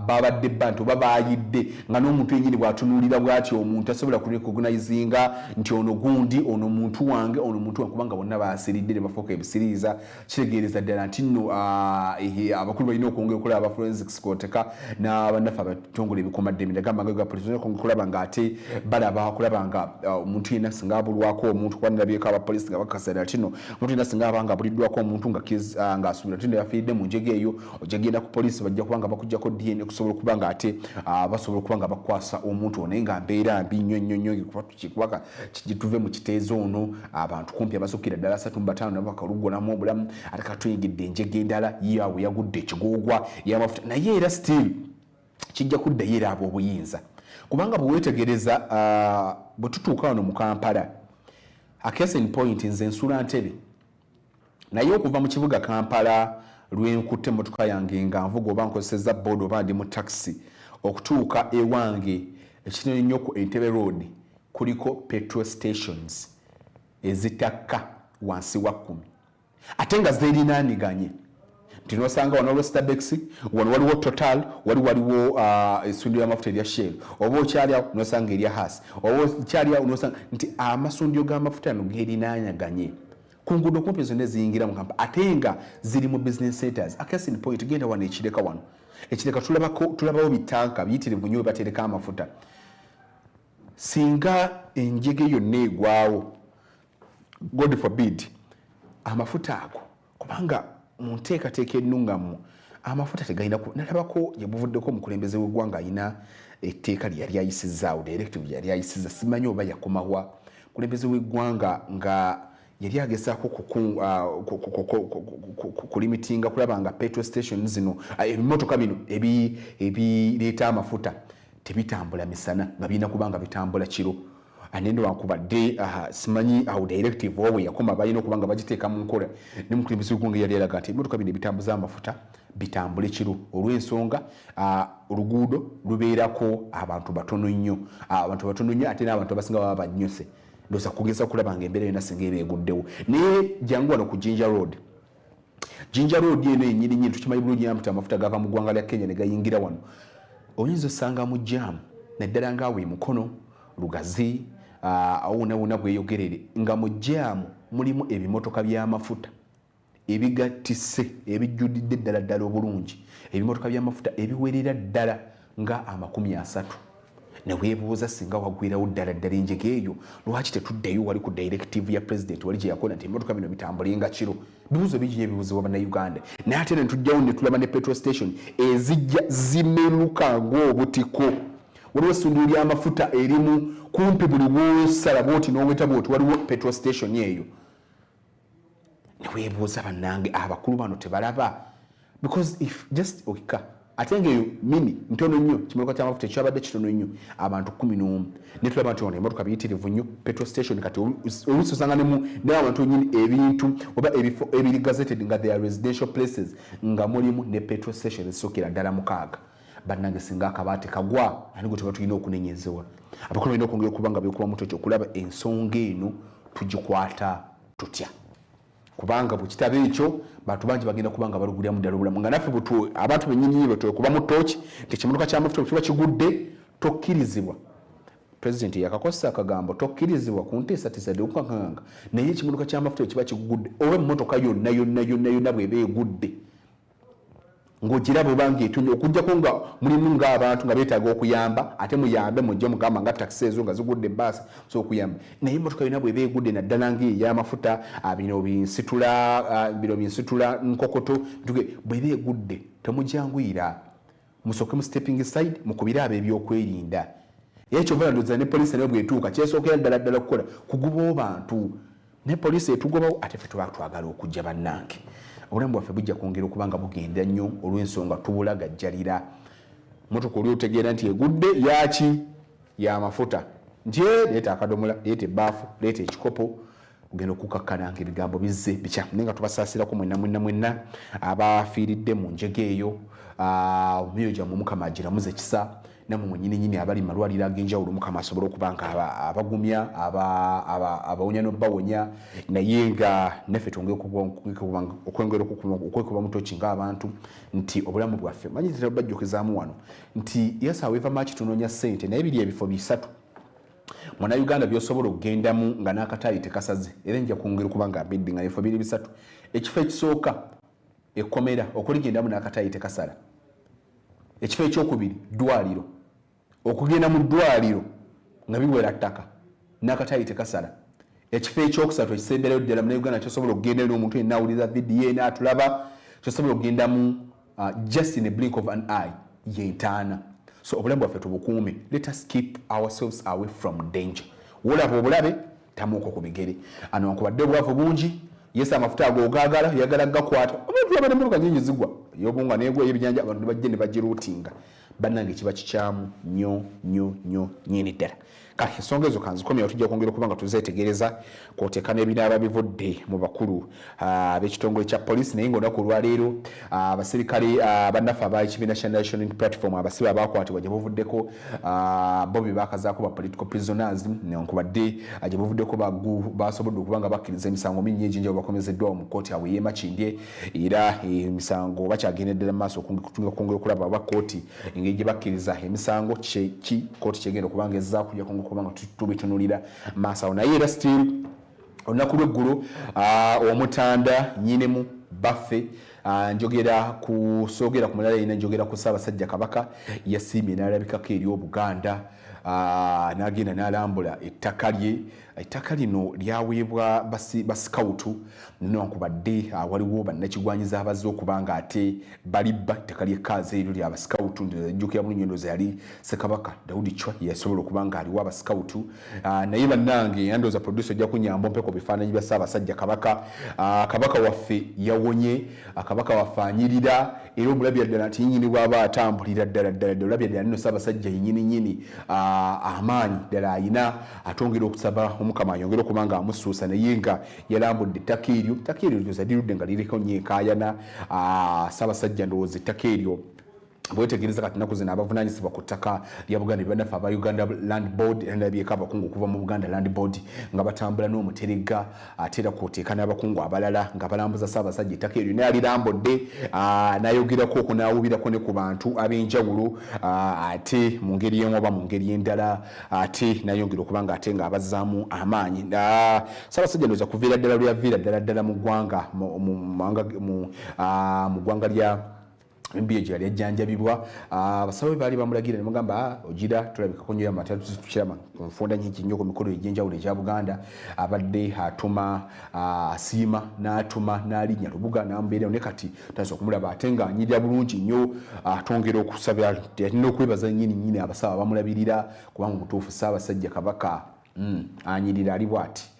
babadde bantu babayidde nga n'omuntu yennyini bw'atunuulira bw'ati omuntu asobola kurecognizinga nti ono gundi ono muntu wange kubanga bonna baasiridde ne bafuuka ebisiriiza kitegeereza ddala nti nno abakulu balina okwongera okulaba aba forensics koteka n'abannaffe abatongole ebikuumaddembe nagamba nga ga poliisi okulaba nga ate balaba kulabanga omuntu yenna singa abulwako omuntu kwanabyeko abapoliisi nga bakasala tino omuntu yenna singa abanga abuliddwako omuntu nga asubira tino yafiiridde mu njege eyo ojagenda ku poliisi bajja kubanga bakujjako DNA kusobola okubanga ate basobola okubanga bakwasa omuntu naye nga mbeera mbi nnyo kubanga kituve mu kiteezo ono abantu kumpi abasukira ddala 35 nabo bakalugolamu obulamu ate katuyingidde enjege endala yawe yagudde ekigoogwa y'amafuta naye era still kijja kuddayo era abo obuyinza kubanga bwewetegereza bwe tutuuka wano mu Kampala a case in point nze nsula Ntebe naye okuva mu kibuga Kampala lwenkutte emmotoka yange nga nvuga oba nkozesezza boda oba ndi mu taxi okutuuka ewange ekinene nnyo ku Entebbe road kuliko petrol stations ezitakka wansi wa 10 ate nga zerinaaniganye nti nosanga wano waliwo Starbex wano waliwo Total waliwo essundiro y'amafuta erya Shell oba okyalya nosanga erya Haas oba okyalya nosanga nti amasundiro g'amafuta no gerinaanyaganye ku nguudo kumpi zonna eziyingira mu Kampala ate nga ziri mu business centers. A case in point genda wano ekireka tulabawo bitanka biyitirivu nnyo batereka amafuta singa enjege yonna egwawo God forbid amafuta ago kubanga mu nteekateeka ennungamu amafuta tegalina nalabako yabuvuddeko omukulembeze w'eggwanga alina etteeka lye yali ayisizaawo directive yali ayisizza simanyi oba yakomawa mukulembeze w'eggwanga nga yali agezaako kulimitinga kulaba nga petrol station zino ebimotoka bino ebireeta amafuta tebitambula misana nga birina kubanga bitambula kiro anendo wakubadde simanyi awo directive owe yakoma balina okubanga bagiteeka mu nkola ne mukulembeze w'eggwanga yali alaga nti ebimotoka bino ebitambuza amafuta bitambule kiro olw'ensonga oluguudo lubeerako abantu batono nnyo ate n'abantu abasinga baba bannyose ndoza kugeza kulabanga embeera yonna singa eba eguddewo naye jangu wano ku Jinja Road eno ennyini tukimanyi bulungi nti amafuta gava mu ggwanga lya Kenya ne gayingira wano oyinza osanga mu jaamu naddala ngaawe emukono lugazi awona bweyogerere nga mu jaamu mulimu ebimotoka by'amafuta ebigattise ebijjudidde ddala obulungi ebimotoka by'amafuta ebiwerera ddala nga 30 ne weebuuza singa wagwirawo ddala enjege eyo lwaki tetuddeyo wali ku directive ya president wali gye yakola nti emmotoka bino bitambulenga kiro bibuuzo bingi ebibuuzibwa bannayuganda naye ate ne tujjawo ne tulaba ne petrol station ezijja zimeruka ng'obutiko waliwo essundiro ly'amafuta erimu kumpi buli wosala bwoti n'oweta bwoti waliwo petrol station eyo ne weebuuza bannange abakulu bano tebalaba because if just okika atengeyo mini ntono nnyo kimotoka ky'amafuta ekyabadde kitono nnyo abantu 11 ne tulaba nti ono emmotoka biyitirivu nnyo petrol station kati oluusi osanganemu n'abantu nyini ebintu oba ebifo ebiri gazetted nga they are residential places nga mulimu ne petrol station ezisookera ddala 6 bannange singa akabaate kagwa ani gwe tuba tulina okunenyezebwa abakulu balina okwongera okuba nga beekuba mutoki okulaba ensonga eno tugikwata tutya kubanga bwe kitaba ekyo bantu bangi bagenda kubanga balugulira mu ddala obulamu nga naffe abantu bennyini bwe tukuba mu tooki tekimotoka ky'amafuta bwe kiba kigudde tokkirizibwa pulezidenti yakakozesa akagambo tokkirizibwa ku nteesatiisa okukakanga naye ekimotoka ky'amafuta bwe kiba kigudde oba emmotoka yonna bw'eba egudde ng'ogiraba obanga etunye okujjako nga mulimu ng'abantu nga beetaaga okuyamba ate muyambe mujje mugamba nga takisi ezo nga zigudde ebbaasi so okuyamba naye emmotoka yonna bw'eba egudde naddala ng'ey'amafuta bino binsitula nkokoto bw'eba egudde temujanguyira musooke mu stepping side mukubire ab'ebyokwerinda era kyova ndowooza ne poliisi nayo bw'etuuka kyesookera ddala kukola kuguba bantu ne poliisi etugobawo ate ffe tuba twagala okujja bannange obulamu bwaffe bujja kwongera okubanga bugenda nnyo olw'ensonga tubulagajjalira motoka oli otegeera nti egudde yaki y'amafuta nti leeta akadomola leeta ebbaafu leeta ekikopo ogenda okukakkalanga ebigambo bizze bikya naye nga tubasaasirako mwenna abafiiridde mu njega eyo omuyo gyammwe mukama agiramuze ekisa namwe mwennyininyini abali mu malwaliro ag'enjawulo mukama asobole okuba nga abagumya abawonya n'obbawonya naye nga naffe okwongera okwekuba mutoki ng'abantu nti obulamu bwaffe manyi bajjukizaamu wano nti yesaawa eva maaki tunoonya ssente naye biri ebifo 3 Munnayuganda by'osobola okugendamu nga n'akataayi tekasaze era nja kwongera okuba nga mbidde nga ebifo biri 3 ekifo ekisooka ekkomera okuligendamu n'akataayi tekasala ekifo ekyokubiri ddwaliro okugenda mu ddwaliro nga biwera ttaka n'akataayi tekasala ekifo ekyokusatu ekisemberayo ddala Munnayuganda kyosobola okugendayo omuntu yenna awuliriza vidiyo n'atulaba kyosobola okugendamu just in a blink of an eye y'entaana so obulamu bwaffe tubukuume let us keep ourselves away from danger wolaba obulabe tamuuko ku bigere ano wankubadde obwavu bungi yesa amafuta ago ogagala yagala gakwata omuntu abadde mu kanyinyi zigwa yobunga negwa ebinyanja abantu bajje ne bagirutinga bannange kiba kikyamu nnyo nyini ddala kale ensonga ezo kanzikomya tujja kwongera okubanga tuzeetegereza kwoteeka n'ebinaaba bivudde mu bakulu ab'ekitongole kya poliisi naye ng'olunaku olwaleero abasirikale bannaffe ab'ekibiina kya National Unity Platform abasibe abakwatibwa gye buvuddeko bo be baakazaako ba political prisoners newankubadde gye buvuddeko basobodde okuba nga bakkiriza emisango mingi egy'enjawulo bakomezeddwawo mu kkooti abwe y'emakindye era emisango bakyagendeddera mu maaso okwongera okulaba aba kkooti engeri gye bakkiriza emisango ki kkooti kyegenda okubanga ezzaako kujja kubanga tubitunulira maaso naye era still olunaku lw'eggulo omutanda nyinemu baffe soogera ku mulala yina njogera ku Ssaabasajja Kabaka yasiimye n'alabikako eri Obuganda n'agenda n'alambula ettaka lino lyaweebwa basikawutu newankubadde waliwo bannakigwanyiza abazze okuba nga ate balibba ettaka ly'ekkaazi eryo lya basikawutu njjukira bulungi endowooza yali Ssekabaka Daudi Chwa yasobola okuba nga aliwo abasikawutu naye bannange yandowooza producer ojja kunyamba mpeko bifaananyi bya Ssaabasajja Kabaka Kabaka waffe yawonye Kabaka waffe anyirira era omulabya ddala nti nnyini bw'aba atambulira ddala olabya ddala nno Ssaabasajja yennyini amaanyi ddala ayina atongera okusaba omukama ayongera okuba nga amusuusa naye nga yalambudde ettaka eryo lyoza lirudde nga liriko nnyo enkaayana Ssaabasajja ndowooza ettaka eryo bwetegereza kati nnaku zino abavunaanyizibwa ku ttaka lya Buganda bannaffe aba Uganda Land Board erabyeko abakungu okuva mu Buganda Land Board nga batambula n'omuterega ate era kwoteeka n'abakungu abalala nga balambuza Ssaabasajja ettaka eryo naye alirambudde n'ayogerako okwo n'awubirako ne ku bantu ab'enjawulo ate mu ngeri y'emu oba mu ngeri endala ate n'ayongera okuba nga ate nga abazzaamu amaanyi Ssaabasajja ndowooza kuviira ddala lyaviira ddala mu ggwanga mu ggwanga lya mbiye gye yali ajjanjabibwa abasawo baali bamulagira ne mugamba ogira tulabikako nnyo amatatu tukirama ku nfunda nyingi nnyo ku mikolo egy'enjawulo egya Buganda abadde atuma asiima n'atuma n'alinnya Lubuga n'amubeerawo ne kati tayinza okumulaba ate nga anyirira bulungi nnyo atongera okusaba alina okwebaza nnyini abasawo abamulabirira kubanga mutuufu Ssaabasajja Kabaka anyirira ali bw'ati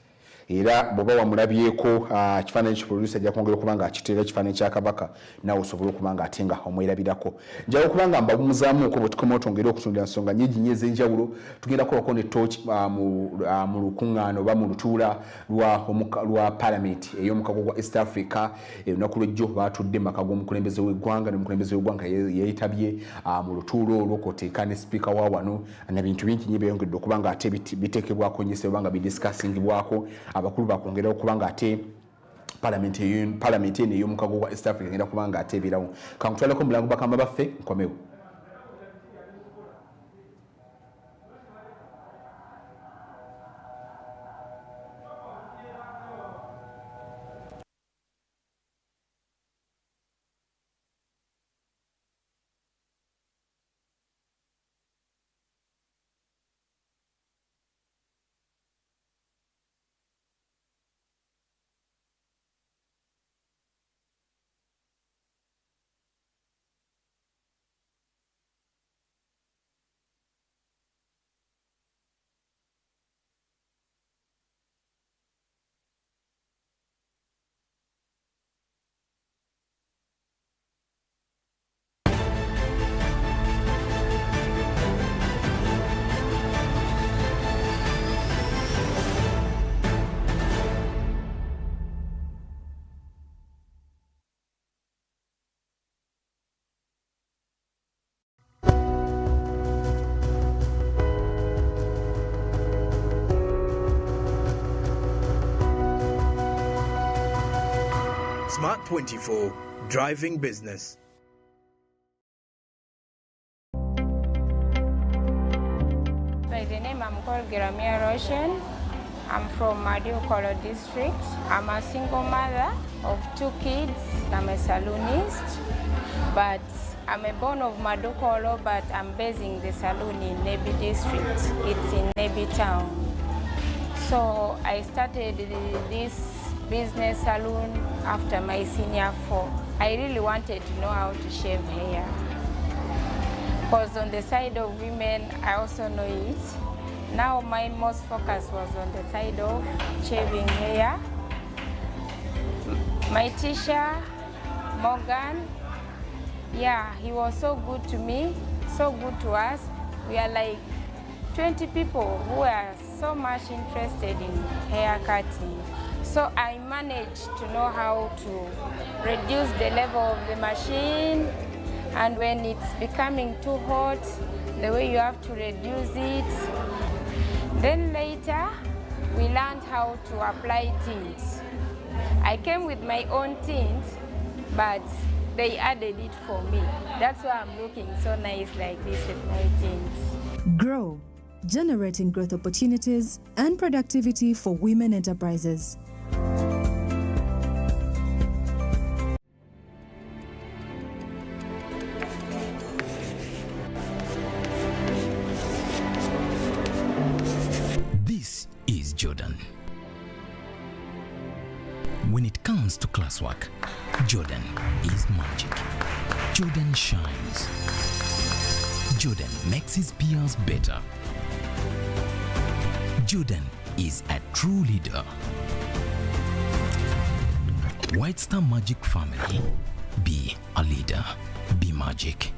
era bwoba wamulabyeko kifaananyi kiproducer ajja kwongera okuba nga akiteera ekifaananyi kya kabaka nawe osobola okuba nga ate nga omwerabirako njala okuba nga mbabumuzaamuko bwe tukomawo twongere okutundira nsonga nyingi nnyo ez'enjawulo tugenda kukolako ne torch mu lukuŋŋaano oba mu lutuula lwa palamenti ey'omukago gwa east africa olunaku lwejjo baatudde mu maka g'omukulembeze w'eggwanga n'omukulembeze w'eggwanga yeetabye mu lutuulo olwo kwoteeka ne sipiika wa wano nebintu bingi nnyo byeyongedde okuba nga ate biteekebwako nyese oba nga bidiscussingibwako abakulu bakwongera okuba nga ate palamenti eno ey'omukago gwa east africa ngenda kuba nga ate ebirawo kankutwaleko mulango bakama baffe nkomewo. Smart 24, driving business. By the name, I'm called Giramia Roshan. I'm from Tukole district. I'm a single mother of 2 kids. I'm a saloonist, but I'm a born of Madukolo, but I'm basing the saloon in Nebi district. It's in Nebi town. So I started this business saloon after my senior 4. I really wanted to know how to shave hair, because on the side of women, I also know it. Now my most focus was on the side of shaving hair. My teacher, Morgan, yeah, he was so good to me, so good to us. We are like 20 people who are so much interested in hair cutting. So I managed to know how to reduce the level of the machine, and when it's becoming too hot, the way you have to reduce it. Then later, we learned how to apply tint. I came with my own tint, but they added it for me. That's why I'm looking so nice like this with my tint. Grow, generating growth opportunities and productivity for women enterprises. This is Jordan. When it comes to classwork, Jordan is magic. Jordan shines. Jordan makes his peers better. Jordan is a true leader. White Star Magic family. Be a leader. Be magic.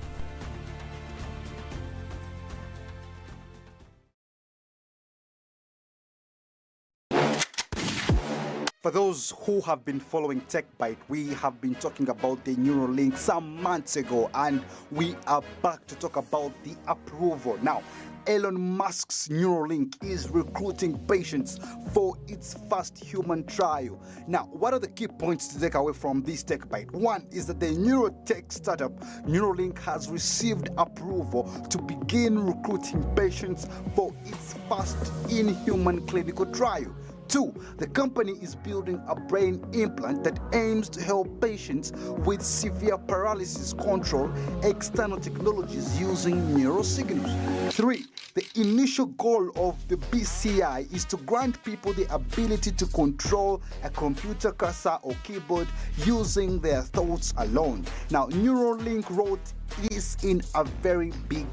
For those who have been following TechBite, we have been talking about the Neuralink some months ago, and we are back to talk about the approval. Now, Elon Musk's Neuralink is recruiting patients for its first human trial. Now, what are the key points to take away from this TechBite? One is that the neurotech startup Neuralink has received approval to begin recruiting patients for its first in-human clinical trial. 2, the company is building a brain implant that aims to help patients with severe paralysis control external technologies using neural signals. 3, the initial goal of the BCI is to grant people the ability to control a computer cursor or keyboard using their thoughts alone. Now, Neuralink wrote this in a very big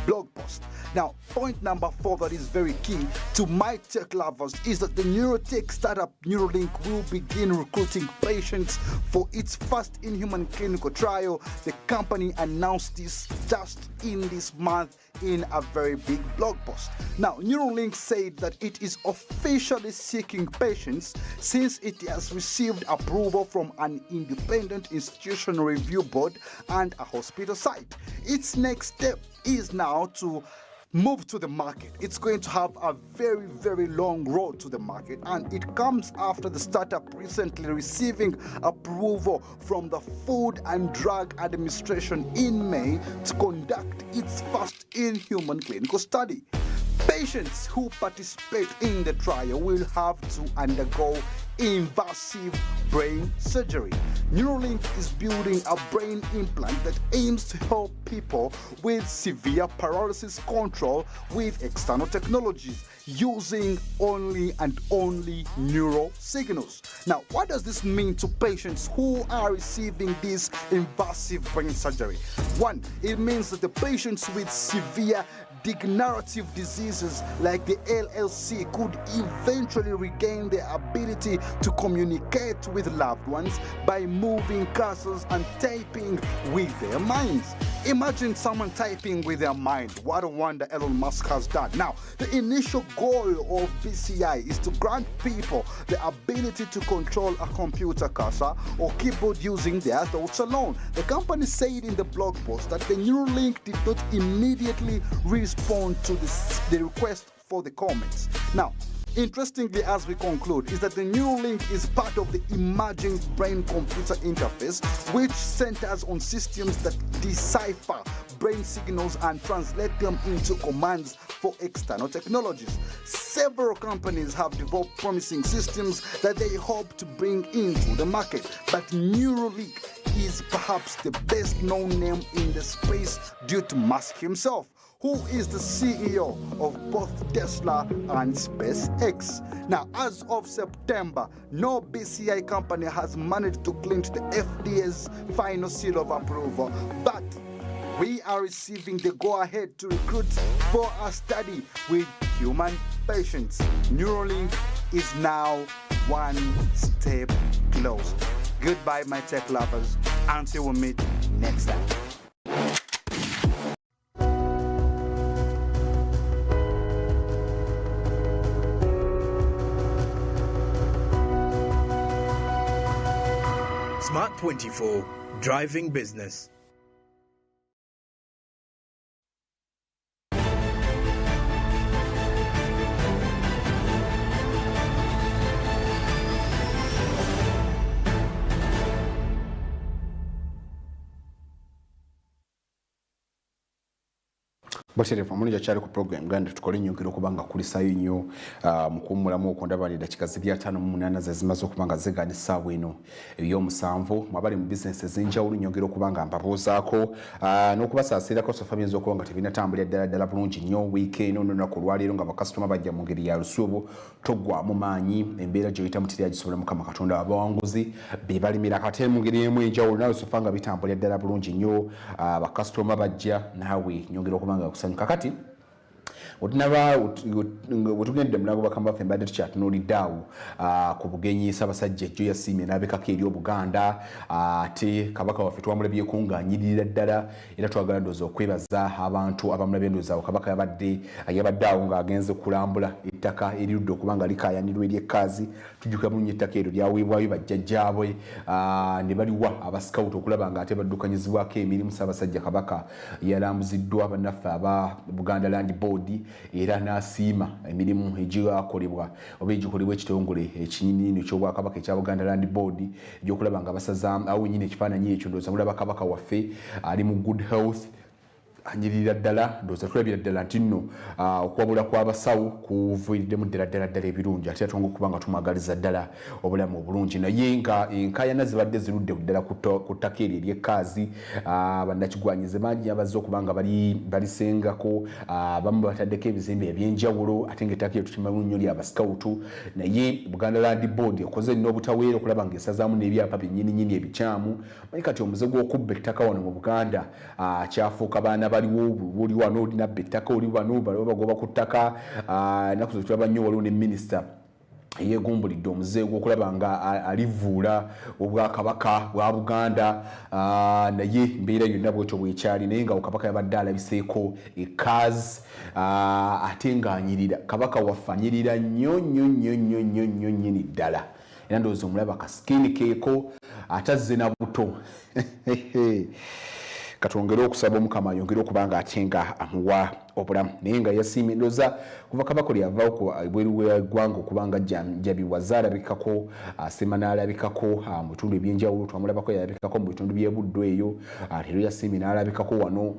blog post. Now, point number 4 that is very key to my tech lovers is that the neurotech startup Neuralink will begin recruiting patients for its first in-human clinical trial. The company announced this just in this month in a very big blog post. Now, Neuralink said that it is officially seeking patients since it has received approval from an independent institution review board and a hospital site. Its next step is now to move to the market. It's going to have a very long road to the market, and it comes after the startup recently receiving approval from the Food and Drug Administration in May to conduct its first in-human clinical study. Patients who participate in the trial will have to undergo invasive brain surgery. Neuralink is building a brain implant that aims to help people with severe paralysis control with external technologies using only neural signals. Now, what does this mean to patients who are receiving this invasive brain surgery? 1, it means that the patients with severe degenerative diseases like the LLC could eventually regain their ability to communicate with loved ones by moving cursors and typing with their minds. Imagine someone typing with their mind. What a wonder Elon Musk has done. Now, the initial goal of BCI is to grant people the ability to control a computer cursor or keyboard using their thoughts alone. The company said in the blog post that the Neuralink did not immediately respond to the request for the comments. Now, interestingly, as we conclude, is that the Neuralink is part of the emerging brain-computer interface, which centers on systems that decipher brain signals and translate them into commands for external technologies. Several companies have developed promising systems that they hope to bring into the market, but Neuralink is perhaps the best known name in the space due to Musk himself, who is the CEO of both Tesla and SpaceX. Now, as of September, no BCI company has managed to clinch the FDA's final seal of approval, but we are receiving the go-ahead to recruit for a study with human patients. Neuralink is now one step closer. Goodbye, my tech lovers. Until we meet next time. Smart 24, driving business. Baterefa mulija cyari ku program Ggwanga tukole nyongero kubanga kulisayo nnyo mukumulamu okondabali dakika zibya 5 mu 8 zazimaze okubanga zegani sawa eno eyo musanvu mwabali mu business ezinjawulo nyongero kubanga mbabuzaako n'okubasasira ko sofamye z'okubanga tebina tambulya ddala bulungi nnyo weekend ono na kulwaliro nga bakasitoma bajja mu ngeri ya lusuubu toggwa mu maanyi embeera gye yita mutiri agisobola mukama katonda abawanguzi be balimira kate mu ngeri emu enjawulo nawe sofanga bitambulya ddala bulungi nnyo bakasitoma bajja nawe nyongero kubanga kakati utinaba utugende mulago bakamba fe mbadde chat no lidawo ku bugenyi sabasajja jo yasimye nabekako eri obuganda ate kabaka waffe twamulabye kunganyirira ddala era twagala ndozo okwebaza abantu abamulabye ndoza kabaka yabaddawo ng'agenze kulambula ettaka erirudde okubanga likayanirwa eri ekazi tujjuka mu ettaka eryo lyaweebwayo bajjajjaabwe ne baliwa abascout okulaba nga ate baddukanyizibwako emirimu sabasajja kabaka yalambuziddwa bannaffe aba Buganda Land Board era nasiima emirimu egikolebwa oba egikolebwa ekitongole ekinyinini ky'obwakabaka ekya Buganda Land Board egyokulaba nga basaza awo nyine ekifaananyi ekyo ndowooza mulaba kabaka waffe ali mu good health anyirira ddala ndowooza tulabira ddala nti nno okwabula kw'abasawo kuviiriddemu ddala ebirungi ate atonga okuba nga tumwagaliza ddala obulamu obulungi naye nga enkaayana zibadde zirudde ddala ku ttaka eryo ery'ekaazi bannakigwanyize bangi abazze okuba nga balisengako abamu bataddeko ebizimbe ebyenjawulo ate ng'ettaka eryo tukimanyi nnyo lya basikawutu naye Buganda Land Board ekoze nnyo obutaweera okulaba ng'esazaamu n'ebyapa byennyininyini ebikyamu manyi kati omuze gw'okubba ettaka wano mu Buganda kyafuuka baana baliwo oli wano olina bba ettaka oli wano baliwo bagoba ku ttaka ennaku zo tulaba nnyo waliwo ne minisita yeegumbulidde omuze gw'okulaba nga alivuula obwakabaka bwa Buganda naye embeera yonna bwetyo bwekyali naye nga kabaka yabadde alabiseeko ekaazi ate ng'anyirira kabaka waffe anyirira nnyo nnyini ddala era ndowooza omulaba kasikini keeko atazze na buto katwongere okusaba Omukama ayongere okuba nga ate nga amuwa obulamu naye nga yasiimye ndowooza kuva kabaka lyavaawo ebweru w'eggwanga okuba nga Jabiwaza alabikako Sema n'alabikako mu bitundu ebyenjawulo twamulabako yalabikako mu bitundu by'Ebuddu eyo leero yasiimye n'alabikako wano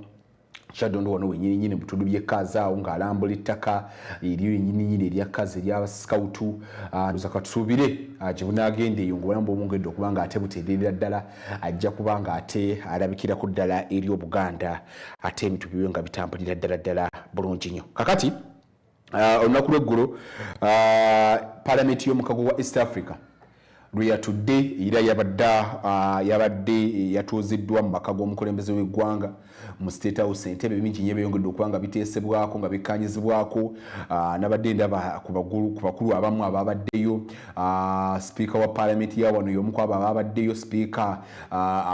Kyadondo wano wenyininyini mu bitundu by'ekaazi awo ng'alambula ettaka eryo yennyininyini eryakaazi ery'abasikawutu ndowooza katusuubire gye bunaagenda eyo ng'obulamu bw'omwongedde okuba nga ate butereerera ddala ajja kuba nga ate alabikirako ddala eri Obuganda ate ebintu byo nga bitambulira ddala bulungi nnyo kakati olunaku lw'eggulo paalamenti y'omukago wa East Africa lweyatudde era yabadde yatuuziddwa mu maka g'omukulembeze w'eggwanga mu State House entebe bingi nnyo byongedde okuba nga biteesebwako nga bikkanyizibwako nabadde ndaba ku bakulu abamu ababaddeyo sipiika wa paalamenti ya wano y'omu ku abo ababaddeyo sipiika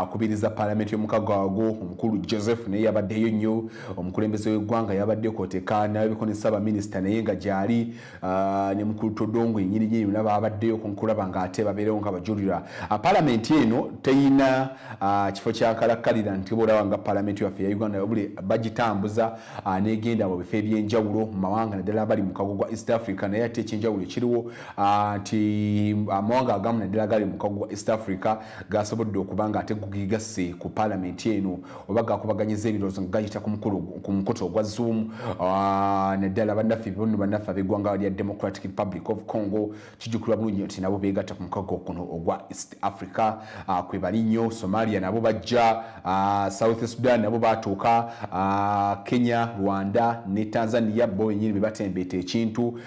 akubiriza paalamenti y'omukago agwo omukulu Joseph naye yabaddeyo nnyo omukulembeze w'eggwanga yabadde koteka nabiko ne Ssaabaminisita naye nga gyali ne mukulu Todongo yennyini nababaddeyo kunkulaba nga ate babeerewo nga bajulira paalamenti eno teyina kifo kyakalakkalira nti bolaba nga paalamenti yaffe ya Uganda yabule bagitambuza negenda mu bifo ebyenjawulo mu mawanga naddala bali mu kago gwa East Africa naye ate ekyenjawulo ekiriwo nti amawanga agamu naddala gali mu kago gwa East Africa gasobodde okuba nga ate gugigasse ku paalamenti eno oba gakubaganyiza ebirowoozo nga gayita ku mukutu ogwa Zoom naddala bannaffe ab'eggwanga lya Democratic Republic of Congo kijjukirwa bulungi nti nabo beegatta ku mukago kuno ogwa East Africa kwe bali nnyo Somalia nabo bajja South Sudan nabo batuuka Kenya Rwanda ne Tanzania bo wenyini bebatembeeta ekintu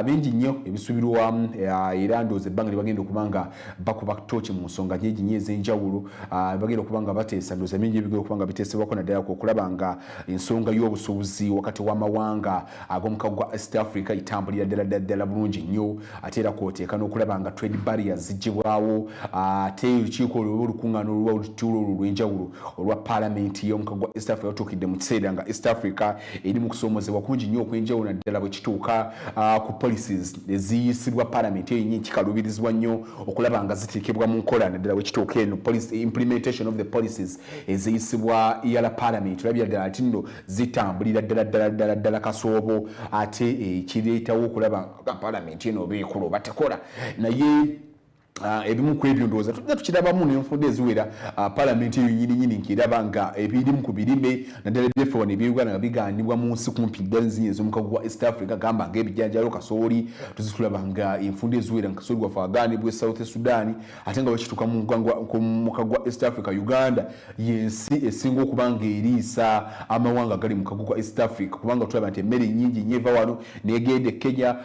bingi nnyo ebisubirwamu era ndowooza ebbanga lye bagenda okuba nga bakuba tooki mu nsonga nyingi nnyo ez'enjawulo bagenda okuba nga bateesa ndowooza bingi ebigenda okuba nga biteesebwako naddala okulaba nga ensonga y'obusuubuzi wakati w'amawanga ag'omukago gwa East Africa itambulira ddala bulungi nnyo ate era kwoteeka n'okulaba nga trade barriers zijjibwawo ate olukiiko olukuŋŋaana olw'olutuulo olw'enjawulo olwa paalamenti y'omukago gwa East Africa otuukidde mu kiseera nga East Africa eri mu kusoomozebwa kungi nnyo okw'enjawulo naddala bwe kituuka ku policies eziyisibwa paalamenti eyo yennyini kikaluubirizibwa nnyo okulaba nga ziteekebwa mu nkola naddala bwe kituuka eno implementation of the policies eziyisibwa yala paalamenti olabira ddala ati nno zitambulira ddala kasoobo ate kireetawo okulaba nga paalamenti eno oba ekulu oba tekola naye ebimu ku ebyo ndowooza tujja tukirabamu n'enfunda eziwera paalamenti eyo nyininyini nkiraba nga ebirimu ku birime naddala ebyeffe wano eby'Uganda nga bigaanibwa mu nsi kumpi ddala ezinyi ez'omukago gwa East Africa gamba ng'ebijanjalo kasooli tuzitulaba nga enfunda eziwera nga kasooli gwaffe agaanibwa South Sudan ate nga bwekituuka mu mukago gwa East Africa Uganda yensi esinga okuba nga eriisa amawanga gali mu mukago gwa East Africa kubanga tulaba nti emmere nnyingi nnyo eva wano negenda Kenya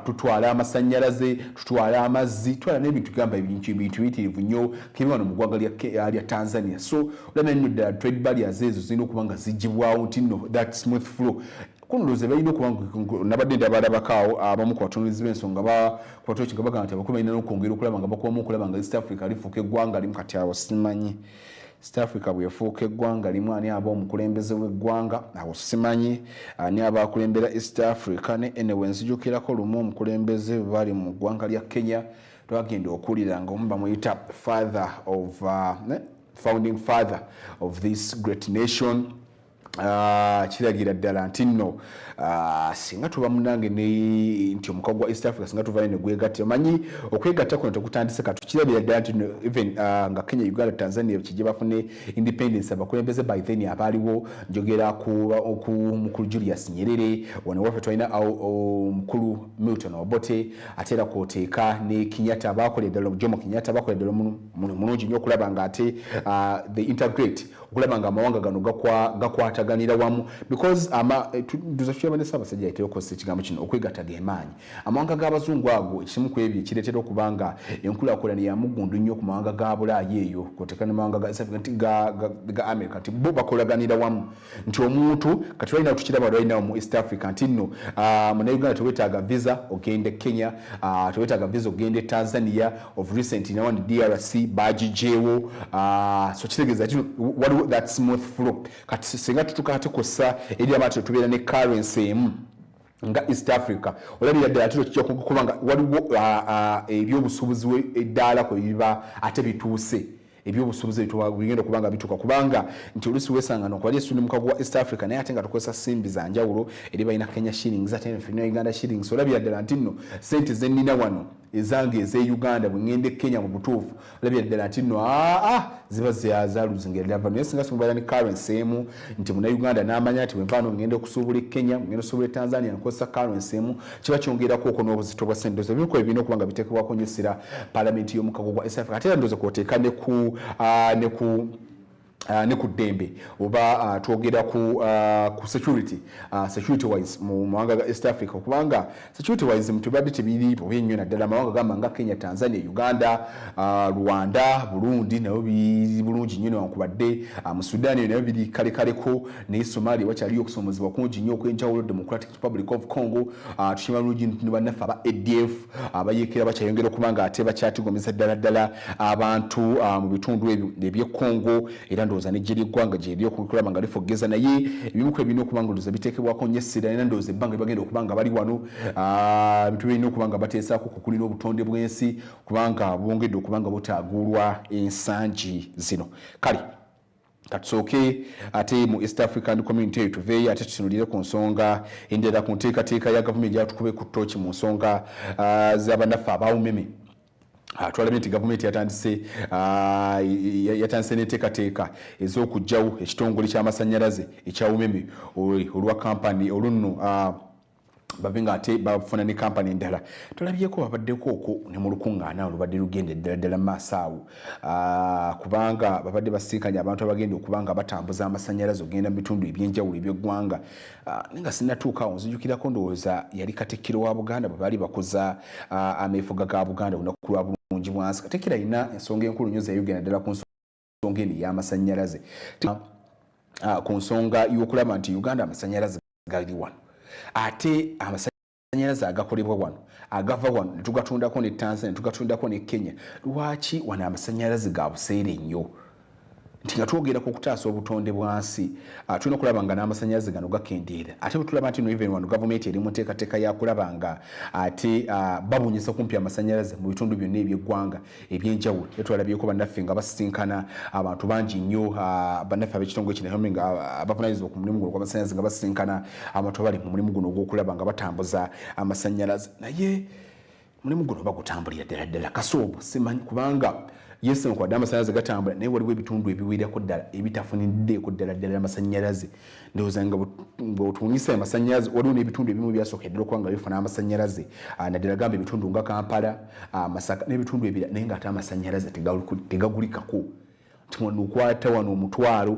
tutwala amasannyalaze tutwala amazzi tutwala n'ebintu tugamba ebintu bitirivu nnyo kiri wano mu ggwanga lya Tanzania so olaba nnyo ddala trade barriers ezo zirina okuba nga zijjibwawo nti nno that smooth flow kunuluze balina okuba nabadde ndabalabakaawo abamu ku batunulizi b'ensonga bakwatoki nga bagamba nti abakulu balina n'okwongera okulaba nga bakubamu okulaba nga East Africa lifuuka eggwanga limu kati awo simanyi East Africa bwefuuka eggwanga limu ani aba omukulembeze w'eggwanga awo simanyi ani abakulembera East Africa ne enewe nzijukirako lumu omukulembeze bali mu ggwanga lya Kenya twagenda okuwulira nga omu bamuyita founding father of this great nation kiragira ddala nti nno singa tuba munange nti omukago gwa East Africa singa tuva ne gwegatta manyi okwegatta kuno tekutandise katu kirabira ddala nti even nga Kenya, Uganda, Tanzania kijje bafune independence abakulembeze by then abaaliwo njogera ku mukulu Julius Nyerere wano waffe twalina omukulu Milton Obote atera kwoteeka ne Kenyatta abakola ddala Jomo Kenyatta abakola ddala mulungi nnyo okulaba nga ate the integrate okulaba nga amawanga gano gakwataganira wamu because nduza tuyaba ne Ssaabasajja yatera okukozesa ekigambo kino okwegatta g'emaanyi amawanga g'abazungu ago ekimu ku ebyo kireetera okubanga enkulaakulana ya mugundu nnyo ku mawanga ga Bulaayi eyo kwoteeka ne mawanga ga America nti bo bakolaganira wamu nti omuntu kati balina tukiraba lwalinawo mu East Africa nti nno munauganda tewetaaga visa ogende Kenya, tewetaaga visa ogende Tanzania, of recent nawandi DRC bagijeewo, so kitegeeza nti waliwo that smooth flow. Kati singa tutuuka ate kossa eri abantu tubeera ne currency emu nga East Africa olabira ddala tiro kijja kubanga waliwo ebyobusuubuzi eddaala kwe biba ate bituuse ebyobusuubuzi bigenda kubanga bituuka kubanga nti oluusi weesanga nokwali esundi mukago wa East Africa naye ate nga tukozesa simbi za njawulo eri balina Kenya shillings ate nfina Uganda shillings olabira ddala nti nno sente ze nnina wano ezange eze Uganda bwe ngende Kenya mu butuufu olabira ddala nti nno ziba zaaluzingerera vano naye singa simubaira ne currency emu nti muna Uganda n'amanya nti bwe nvaano ngenda okusuubula Kenya ngenda okusuubula Tanzania nkozesa currency emu kiba kyongerako okwo n'obuzito bwa sente ezo ebintu ebirina okubanga biteekebwako nnyo essira paalamenti y'omukago gwa East Africa ate era ndowooza kwoteeka ne ku ddembe oba twogera ku security wise mu mawanga ga East Africa kubanga security wise mutubadde tebiriipo byenyo naddala amawanga gamba nga Kenya, Tanzania, Uganda, Rwanda, Burundi nayo biri bulungi nnyo newankubadde mu Sudan nayo biri kalekaleko ne Somalia wakyaliyo okusomozebwa kungi nnyo okwenjawulo, Democratic Republic of Congo tukima bulungi ne bannaffe aba ADF abayeekera bakyayongera okubanga ate bakyatigomeza ddala abantu mu bitundu ebyo Congo era ndowooza n'eggye Ggwanga gye ebyokulaba nga lifogeza naye ebimu ku ebirina okubanga ndowooza biteekebwako nnyo essira era ndowooza ebbanga bagenda okubanga bali wano bintu birina okubanga bateesaako kukulira obutonde bw'ensi kubanga bwongedde okubanga butaaguulwa ensangi zino. Kale katusooke ate mu East African Community eyo tuveeyo ate tutunulire ku nsonga endala ku nteekateeka ya gavumenti gyatukuba ku ttooki mu nsonga z'abannaffe abawumeme. Twalabye nti gavumenti yatandise n'enteekateeka ez'okugyawo ekitongole ky'amasannyalaze ekyawumeme olwa kampani olunno babenga ate bafuna ne kampani endala. Tulabyeko babaddeko okwo ne mu lukuŋŋaana olubadde lugenda ddala maaso awo kubanga babadde basinkanye abantu abagenda okubanga batambuza amasannyalaze ogenda mu bitundu ebyenjawulo eby'eggwanga nga sinnatuuka awo nzijukirako ndowooza yali Katikkiro wa Buganda bwe baali bakoza ameefuga ga Buganda olunaku lwa bulungi bwansi. Katikkiro alina ensonga enkulu nnyo zeyogenda ddala ku nsonga eno y'amasannyalaze ku nsonga y'okulaba nti Uganda amasannyalaze gali wano ate amasannyalaze agakolebwa wano agava wano netugatundako ne Tanzania netugatundako ne Kenya. Lwaki wano amasannyalaze ga buseere nnyo nti nga twogerako okutaasa obutonde bwansi tulina okulaba nga n'amasannyalaze gano gakendeera ate bwe tulaba nti no even wano gavumenti eri mu nteekateeka yakulaba nga ate babunyisa kumpi amasannyalaze mu bitundu byonna eby'eggwanga ebyenjawulo era twalabyeko bannaffe nga basisinkana abantu bangi nnyo bannaffe ab'ekitongole kino nga abavunaanyizibwa ku mulimu guno gw'amasannyalaze nga basisinkana abantu abali mu mulimu guno ogw'okulaba nga batambuza amasannyalaze naye mulimu guno bagutambulira ddala kasoobo simanyi kubanga yes nkwadde amasannyalaze gatambula naye waliwo ebitundu ebiwerako ddala ebitafuniddeeko ddala amasannyalaze ndowooza nga bw'otuunyisa amasannyalaze waliwo n'ebitundu ebimu byasookeddera okuba nga bifuna amasannyalaze naddala gamba ebitundu nga Kampala, Masaka n'ebitundu ebirala naye ng'ate amasannyalaze tegagulikako nti okwata wano omutwalo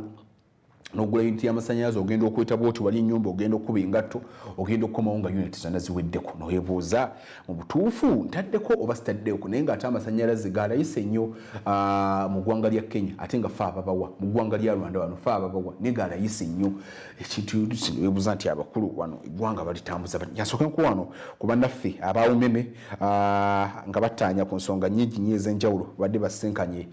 n'ogula yuniti y'amasannyalaze ogenda okweta bwoti wali ennyumba ogenda okuba engatto ogenda okukomawo nga yuniti zonna ziweddeko noweebuuza mu butuufu ntaddeko oba sitaddeko naye ng'ate amasannyalaze galayise nnyo mu ggwanga lya Kenya ate nga fe ababawa mu ggwanga lya Rwanda wano fe ababawa naye galayise nnyo ekintu weebuuza nti abakulu wano eggwanga balitambuza yansookenko wano ku bannaffe abawumeme nga battaanya ku nsonga nnyingi nnyo ez'enjawulo badde basinkanye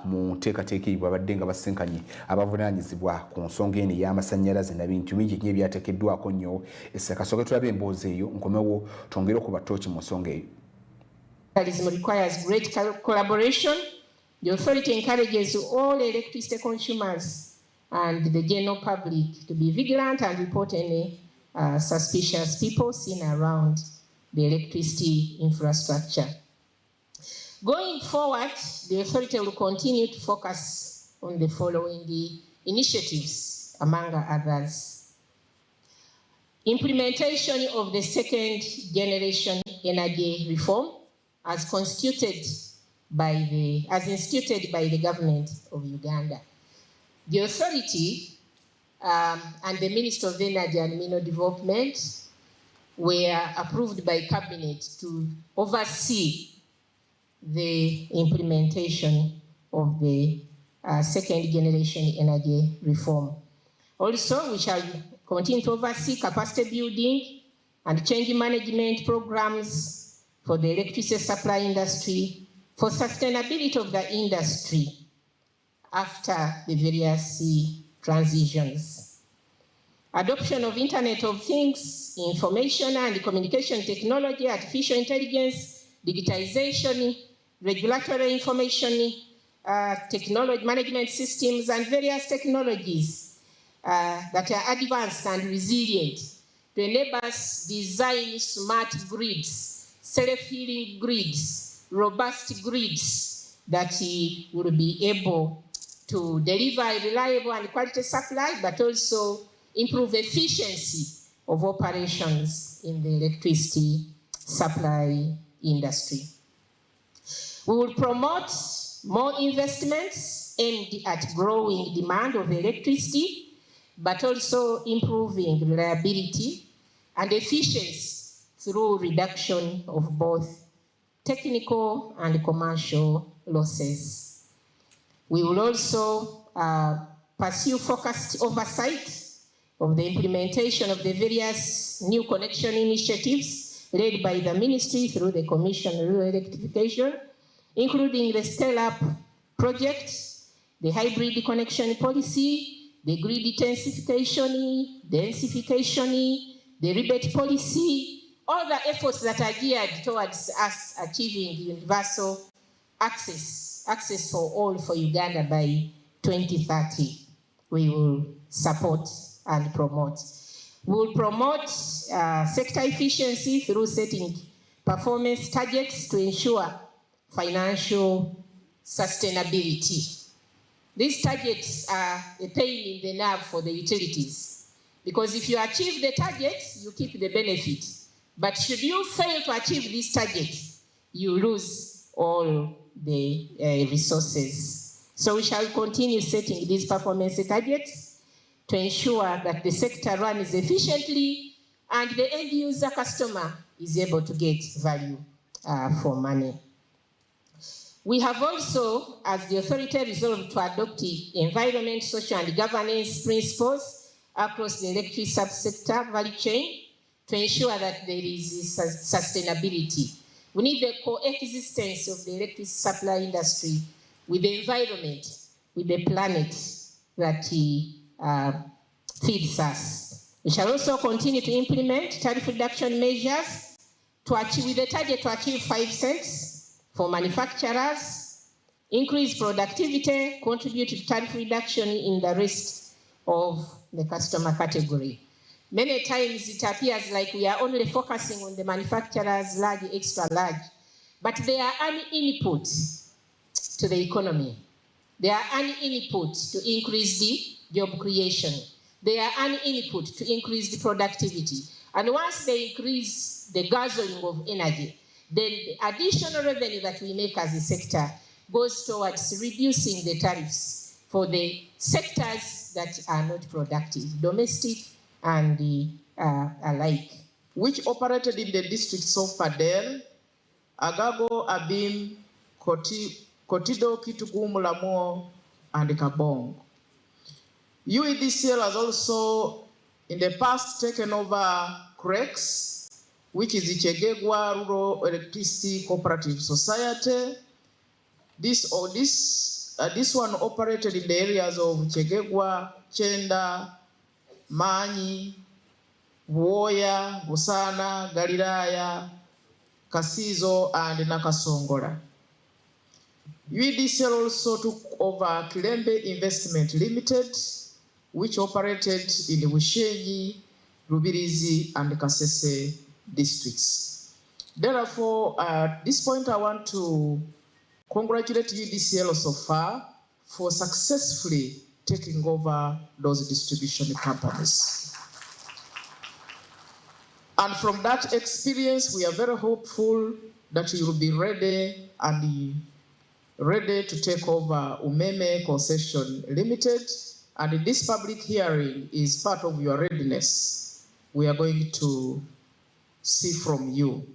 mu nteekateeka eyo babadde nga basinkanye abavunaanyizibwa ku nsonga eno y'amasannyalaze na bintu bingi nnyo ebyateekeddwako nnyo kasooke tulabe emboozi eyo nkomewo twongere okuba ttooki mu nsonga eyo. Requires great collaboration. The authority encourages all electricity consumers and the general public to be vigilant and report any suspicious people seen around the electricity infrastructure. Going forward, the authority will continue to focus on the following initiatives, among others. Implementation of the second generation energy reform as instituted by the government of Uganda. The authority and the Minister of Energy and Mineral Development were approved by Cabinet to oversee the implementation of the second generation energy reform. Also, we shall continue to oversee capacity building and change management programs for the electricity supply industry, for sustainability of the industry after the various transitions. Adoption of Internet of Things, information and communication technology, artificial intelligence, digitization, regulatory information, technology management systems, and various technologies that are advanced and resilient to enable us design smart grids, self-healing grids, robust grids that will be able to deliver a reliable and quality supply, but also improve efficiency of operations in the electricity supply industry. We will promote more investments aimed at growing demand of electricity, but also improving reliability and efficiency through reduction of both technical and commercial losses. We will also pursue focused oversight of the implementation of the various new connection initiatives led by the ministry through the Commission on Rural Electrification, including the Scale-Up project, the hybrid connection policy, the grid densification, the rebate policy, all the efforts that are geared towards us achieving universal access for all for Uganda by 2030. We will support and promote. We will promote sector efficiency through setting performance targets to ensure financial sustainability. These targets are a pain in the nerve for the utilities, because if you achieve the targets, you keep the benefit. But should you fail to achieve these targets, you lose all the resources. So we shall continue setting these performance targets to ensure that the sector runs efficiently and the end user customer is able to get value for money. We have also, as the authority, resolved to adopt environment, social and governance principles across the electric subsector value chain to ensure that there is sustainability. We need the coexistence of the electric supply industry with the environment, with the planet that feeds us. We shall also continue to implement tariff reduction measures to achieve, with the target to achieve 5 cents for manufacturers, increase productivity, contribute to tariff reduction in the rest of the customer category. Many times it appears like we are only focusing on the manufacturers, large, extra large, but they are an input to the economy. They are an input to increase the job creation. They are an input to increase the productivity. And once they increase the guzzling of energy, then the additional revenue that we make as a sector goes towards reducing the tariffs for the sectors that are not productive, domestic and alike. Which operated in the districts of Padel, Agago, Abim, Kotido, Kitugu, Mulamo, and Kabong. UEDCL has also in the past taken over CREX, which is the Ggwanga Rural Electricity Cooperative Society. This one operated in the areas of Ggwanga, Chenda, Manyi, Woya, Busana, Galilaya, Kasizo, and Nakasongola. UEDCL also took over Kilembe Investment Limited, which operated in the Bushenyi, Rubirizi, and Kasese districts. Therefore, at this point, I want to congratulate UDCL so far for successfully taking over those distribution companies. And from that experience, we are very hopeful that you will be ready to take over Umeme Concession Limited. And this public hearing is part of your readiness. We are going to see from you.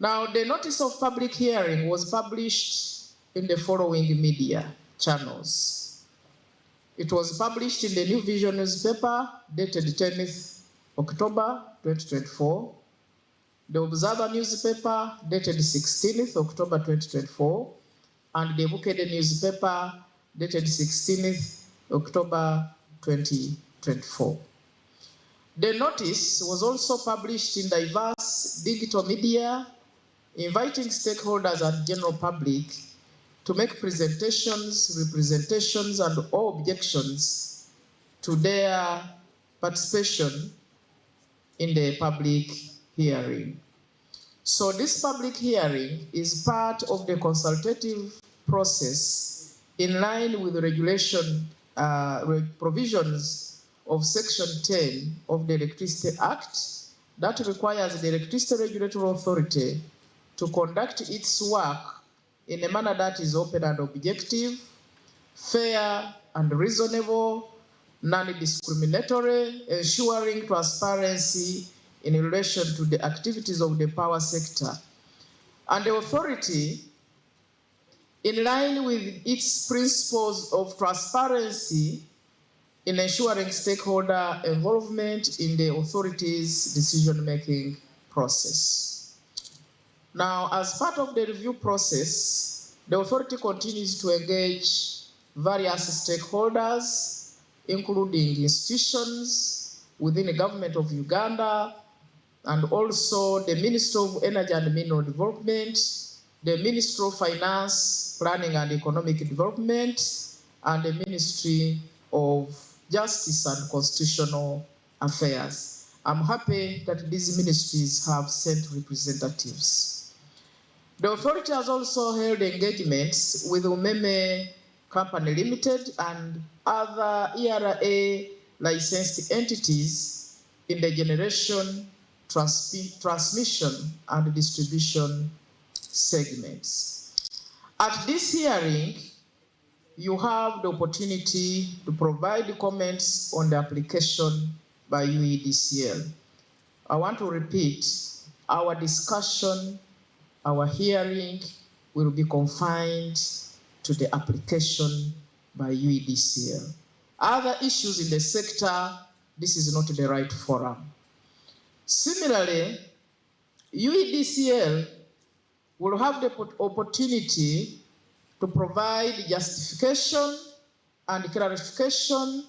Now, the notice of public hearing was published in the following media channels. It was published in the New Vision newspaper dated 10th October 2024, the Observer newspaper dated 16th October 2024, and the Bukede newspaper dated 16th October 2024. The notice was also published in diverse digital media, inviting stakeholders and general public to make presentations, representations, and or objections to their participation in the public hearing. So this public hearing is part of the consultative process in line with the regulation provisions of Section 10 of the Electricity Act that requires the Electricity Regulatory Authority to conduct its work in a manner that is open and objective, fair and reasonable, non-discriminatory, ensuring transparency in relation to the activities of the power sector. And the authority, in line with its principles of transparency in ensuring stakeholder involvement in the authority's decision-making process. Now, as part of the review process, the authority continues to engage various stakeholders, including institutions within the government of Uganda, and also the Ministry of Energy and Mineral Development, the Ministry of Finance, Planning and Economic Development, and the Ministry of Justice and Constitutional Affairs. I'm happy that these ministries have sent representatives. The authority has also held engagements with Umeme Company Limited and other ERA licensed entities in the generation, transmission, and distribution segments. At this hearing, you have the opportunity to provide comments on the application by UEDCL. I want to repeat, our discussion, our hearing will be confined to the application by UEDCL. Other issues in the sector, this is not the right forum. Similarly, UEDCL will have the opportunity to provide justification and clarification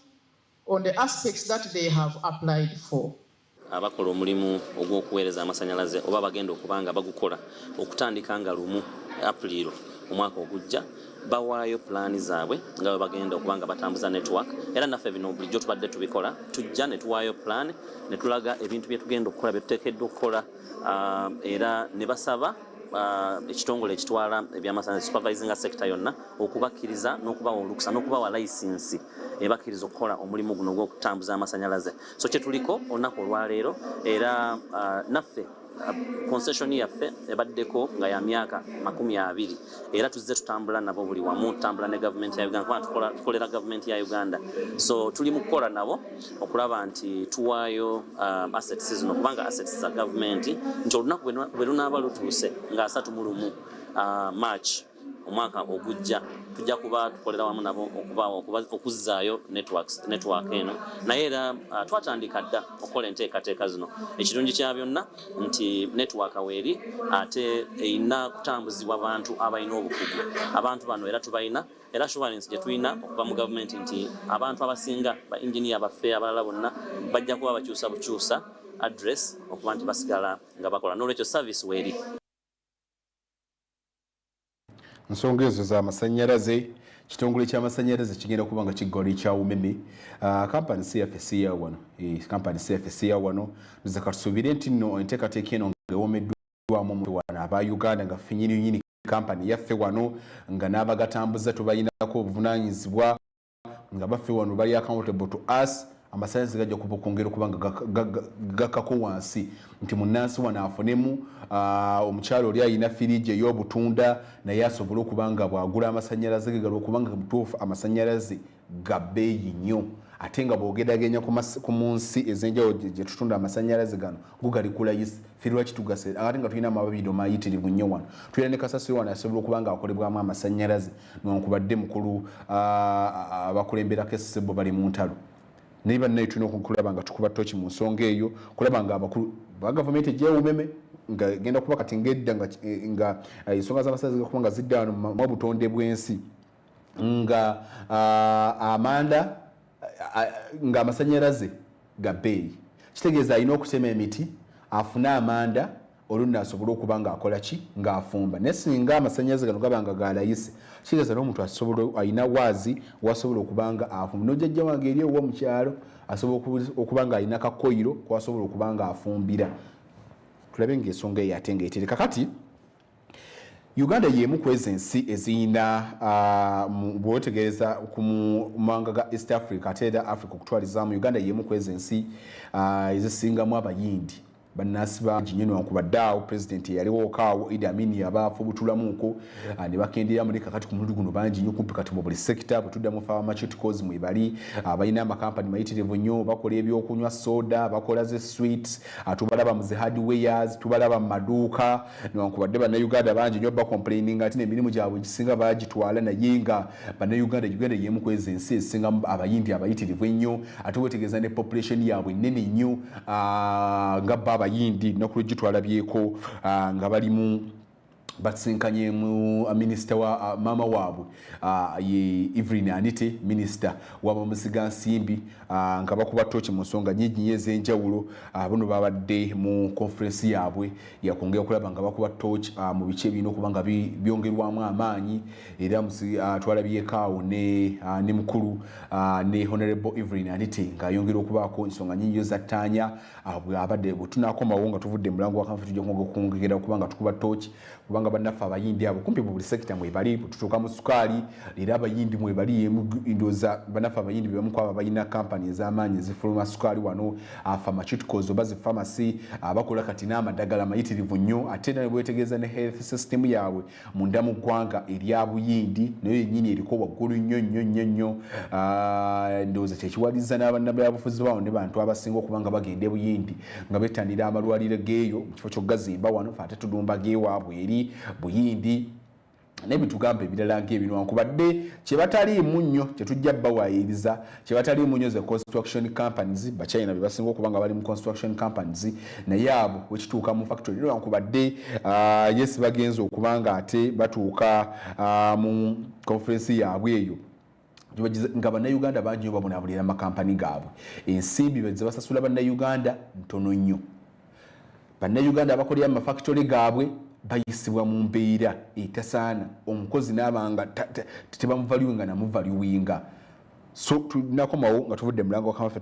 on the aspects that they have applied for. Abakola omulimu ogw'okuweereza amasanyalaze oba bagenda okubanga bagukola okutandika nga lumu April omwaka ogujja bawaayo pulaani zaabwe nga bagenda okubanga batambuza network, era naffe bino bulijjo tubadde tubikola, tujja ne tuwaayo pulaani ne tulaga ebintu bye tugenda okukola bye tuteekeddwa okukola, era ne basaba ekitongole ekitwala ebyamasanyalaze supervising sector yonna okubakkiriza n'okubawa olukusa n'okubawa license ebakkiriza okukola omulimu guno gw'okutambuza amasanyalaze. So kye tuliko olunaku olwaleero, era naffe concession yaffe ebaddeko nga ya myaka 20 era tuzze tutambula nabo buli wamu, tutambula ne government ya Uganda, tukolera government ya Uganda. So tuli mu kukola nabo okulaba nti tuwaayo assets zino, kubanga assets za government nti olunaku bwe lunaaba lutuuse nga 31 March omwaka ogujja tujja kuba tukolera wamu nabo okuzzaayo network eno, naye era twatandika dda okukola enteekateeka zino. Ekirungi kya byonna nti network weeri ate erina kutambuzibwa bantu abalina obukugu. Abantu bano era tubalina, era assurance gye tulina okuva mu gavumenti nti abantu abasinga ba engineer baffe abalala bonna bajja kuba bakyusa bukyusa address okuba nti basigala nga bakola, n'olwekyo service weeri. Nsonga ezo z'amasanyalaze kitongole ky'amasanyalaze kigenda kuba nga kiggwa ekya umeme kampani CFC ya wano kampani CFC ya wano nze katusuubire nti nno enteekateeka eno ng'ewomeddwamu omuntu wano aba Uganda nga ffe nyini kampani yaffe wano nga n'abagatambuza tubayinako obuvunaanyizibwa nga baffe wano bali accountable to us amasanyalaze gajja kwongera okuba nga gakkako wansi nti munnansi wano afunemu omukyalo oli alina firiji ey'obutunda naye asobole okuba nga bw'agula amasanyalaze ge gali okuba nga butuufu amasanyalaze ga bbeeyi nnyo ate nga bw'ogeraganya mu nsi ez'enjawulo gye tutunda amasanyalaze gano go gali kulayisi ffe lwaki tugase ate nga tulina amababiro mayitirivu nnyo wano tulina ne kasasiro wano asobola okuba nga akolebwamu amasanyalaze newankubadde mukulu abakulemberako essebo bali mu ntalo naye bannaye tulina okulaba nga tukuba toki mu nsonga eyo kulaba nga abakulu ba gavumenti egyewumeme nga genda kuba kati ngedda nga ensonga z'amasanyalaze gakuba nga zidda wano mu butonde bw'ensi nga amanda nga amasanyalaze ga bbeeyi kitegeeza alina okutema emiti afune amanda olunna asobole okuba nga akola ki ng'afumba naye singa amasanyalaze gano gaba nga galayise kitegeeza n'omuntu alina waazi wasobola okuba nga afumba n'ojjajja wange eri owa mu kyalo asobola okuba nga alina kakoyiro kwasobola okuba nga afumbira tulabe ng'ensonga eyo ate ng'etereka kati Uganda y'emu ku ezo ensi eziyina bw'otegeeza ku mawanga ga East Africa ate era Africa okutwalizaamu Uganda y'emu ku ezo ensi ezisingamu abayindi bannansi bangi nnyo newankubadde awo pulezidenti eyaliwo okaawo Idi Amin yabaafubutulamuuko ne bakendera muri kakati ku mulundi guno bangi nnyo kumpi kati mu buli sekita bwe tuddamu pharmaceuticals mwebali abalina amakampani mayitirivu nnyo bakola ebyokunywa soda bakola ze sweets tubalaba mu ze hardwares tubalaba mu maduuka newankubadde bannayuganda bangi nnyo bakomplaininga ati n'emirimu gyabwe gisinga bagitwala naye nga bannayuganda Uganda y'emu ku ezo ensi ezisingamu abayindi abayitirivu ennyo ate wetegeeza ne population yaabwe nnene nnyo nga abayindi nokulugitwala byeko nga balimu basinkanye mu minisita wa mama waabwe ye Evelyn Anite minisita w'abamuziga nsimbi nga bakuba toki mu nsonga nyingi ez'enjawulo bono babadde mu conference yaabwe yakongera okulaba nga bakuba toki mu bice bino okuba nga byongerwamu amaanyi era twalabyekaawo ne mukulu ne honorable Evelyn Anite nga ayongera okubaako ensonga nyingi ezattaanya abadde bwe tunaakomawo nga tuvudde mulango wa kanfe tujja kwongera okuba nga tukuba toki kubanga bannaffe abayindi abo kumpi buli sekita mwebali tutuuka mu sukaali era abayindi mwebali ndooza bannaffe abayindi bebamu kwabo balina kampani ez'amaanyi ezifuluma sukaali wano pharmaceuticals oba zi pharmacy bakola kati n'amadagala mayitirivu nnyo ate ne bwetegeeza ne health system yaabwe munda mu ggwanga erya buyindi nayo yennyini eriko waggulu nnyo ndowooza kyekiwaliza n'abannabyabufuzi bawo ne bantu abasinga okuba nga bagenda ebuyindi nga bettanira amalwaliro geeyo mu kifo ky'oggazimba wano ate tudumba geewaabwe eri buyindi n'ebitugamba ebirala ng'ebino wankubadde kyebataliimu nnyo kyetujja bawaayiriza kyebataliimu nnyo ze construction companies bachina bebasinga okuba nga bali mu construction companies naye abo wekituuka mu factory era wankubadde yes bagenze okuba nga ate batuuka mu conference yaabwe eyo nga bannayuganda bangi nnyo babonaabulira amakampani gaabwe ensimbi ze basasula bannayuganda ntono nnyo bannayuganda abakolera mu mafactory gaabwe bayisibwa mu mbeera etasaana omukozi n'abanga tebamuvaluwinga namuvaluwinga so tunakomawo nga tuvudde mulango wa kamafe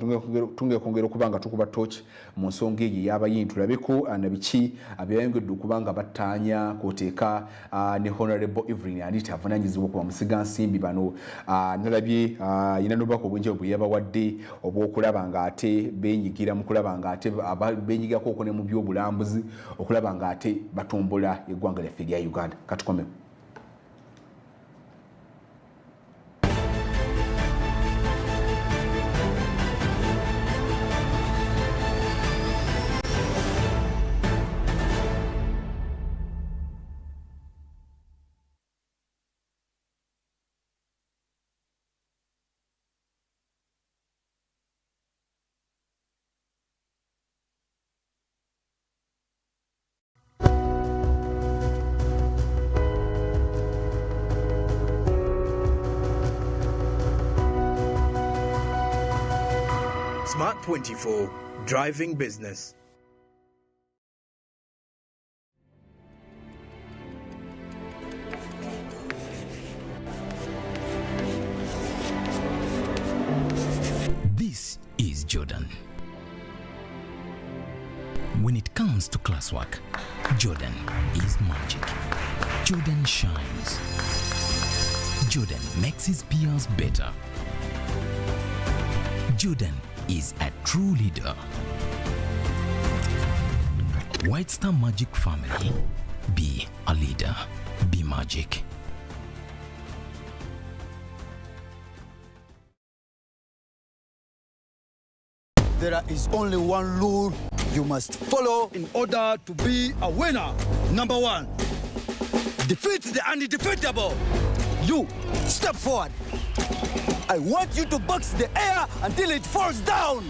tungekongera okuba nga tukuba toki mu nsonga eyo ey'abayindi tulabeko nabiki abyayongedde okuba nga battaanya kwoteeka ne honorable Evelyn Anite avunaanyizibwa okuba musiga nsimbi bano nalabye yina n'obubaka obwenjawulo bwe yabawadde obw'okulaba nga ate beenyigira mu kulaba nga ate beenyigirako okwo ne mu by'obulambuzi okulaba nga ate batumbula eggwanga lyaffe erya Uganda katukomewo. Smart 24, driving business. Jordan. When it comes to classwork, Jordan is magic. Jordan shines. Jordan makes his peers better. Jordan is a true leader. White Star Magic family, be a leader, be magic. There is only one rule you must follow in order to be a winner. Number 1, defeat the undefeatable. You, step forward. I want you to box the air until it falls down.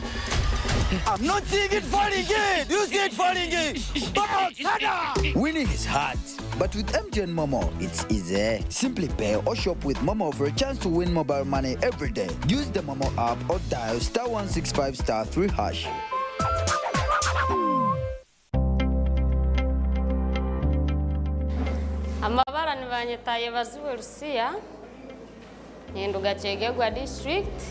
I'm not seeing it falling in. You see it falling in. Box, harder. Winning is hard, but with MTN Momo, it's easy. Simply pay or shop with Momo for a chance to win mobile money every day. Use the Momo app or dial *165 *3 hash. Amabara nibanyetaye baziwe Rusiya Nyenduga Ggwanga district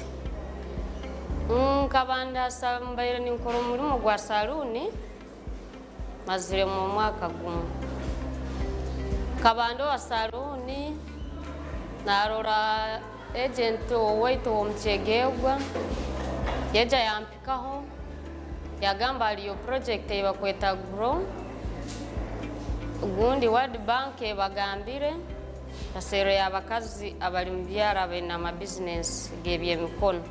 nkabanda sambaire ninkora umurimo gwa saluni mazire mu mwaka gumu kabando wa saluni narora agent owaito wo Ggwanga yeja yampikaho yagamba aliyo project ebakweta grow gundi World Bank bagambire basero y'abakazi abali mu byara bena ama business gebye mikono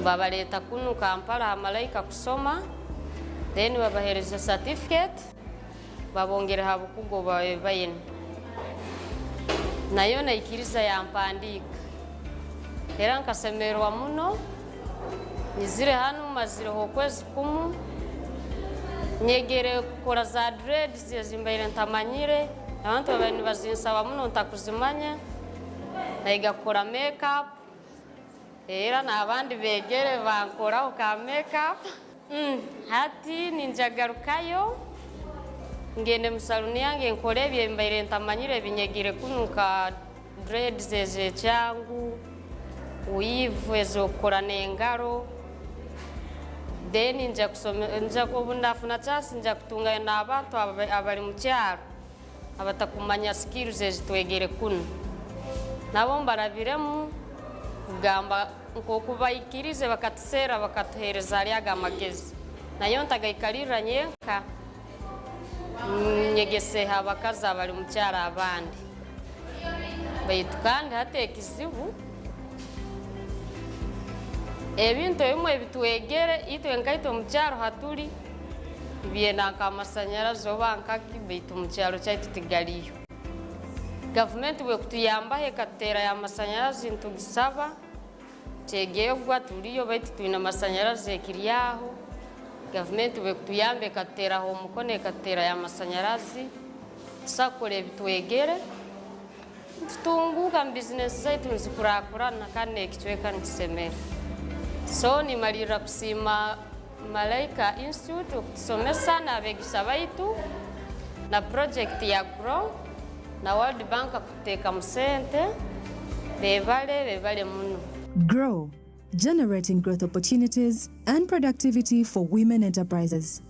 babaleta kunu Kampala Malaika kusoma then babahereza certificate babongera habukugo bayene nayo naikiriza yampandika era nkasemerwa muno nizire hano mazire ho kwezi kumu nyegere kukora za dreads zimbaire ntamanyire abantu babani bazinsaba muno ntakuzimanya naiga kukora makeup era n'abandi begere bankora ka makeup hati ninjagarukayo ngende musaluni yange nkore byembaire ntamanyire binyegire kunuka dreads zeze cyangu weave ezokora n'engaro then nja kusoma nja kubundafuna chance nja kutunga n'abantu abali mu cyaro abatakumanya skills ezitwegere kuno nabo mbarabiremu kugamba nko kubayikirize bakatusera bakatuhereza lyaga magezi nayo ntagaikalira nyenka nyegese habakaza abali mu cyaro abandi bayitukandi hatekizibu ebintu bimwe bitwegere itwe nkaito mu cyaro haturi byena kamasanyarazi obankaki baitu mu cyaro cyaitu tigaliyo government we kutuyamba hekatera ya masanyarazi ntugisaba Ggwanga tuliyo baitu tuina masanyarazi ekiriyaho government we kutuyambe katera ho mukone katera ya masanyarazi sakole bitwegere tutunguka business zaitu nzikurakurana kandi ekitweka nkisemera so ni malira kusima Malaika Institute okutusomesa n'abegisa baitu na project ya grow na World Bank kuteka musente bebale muno. Grow, generating growth opportunities and productivity for women enterprises.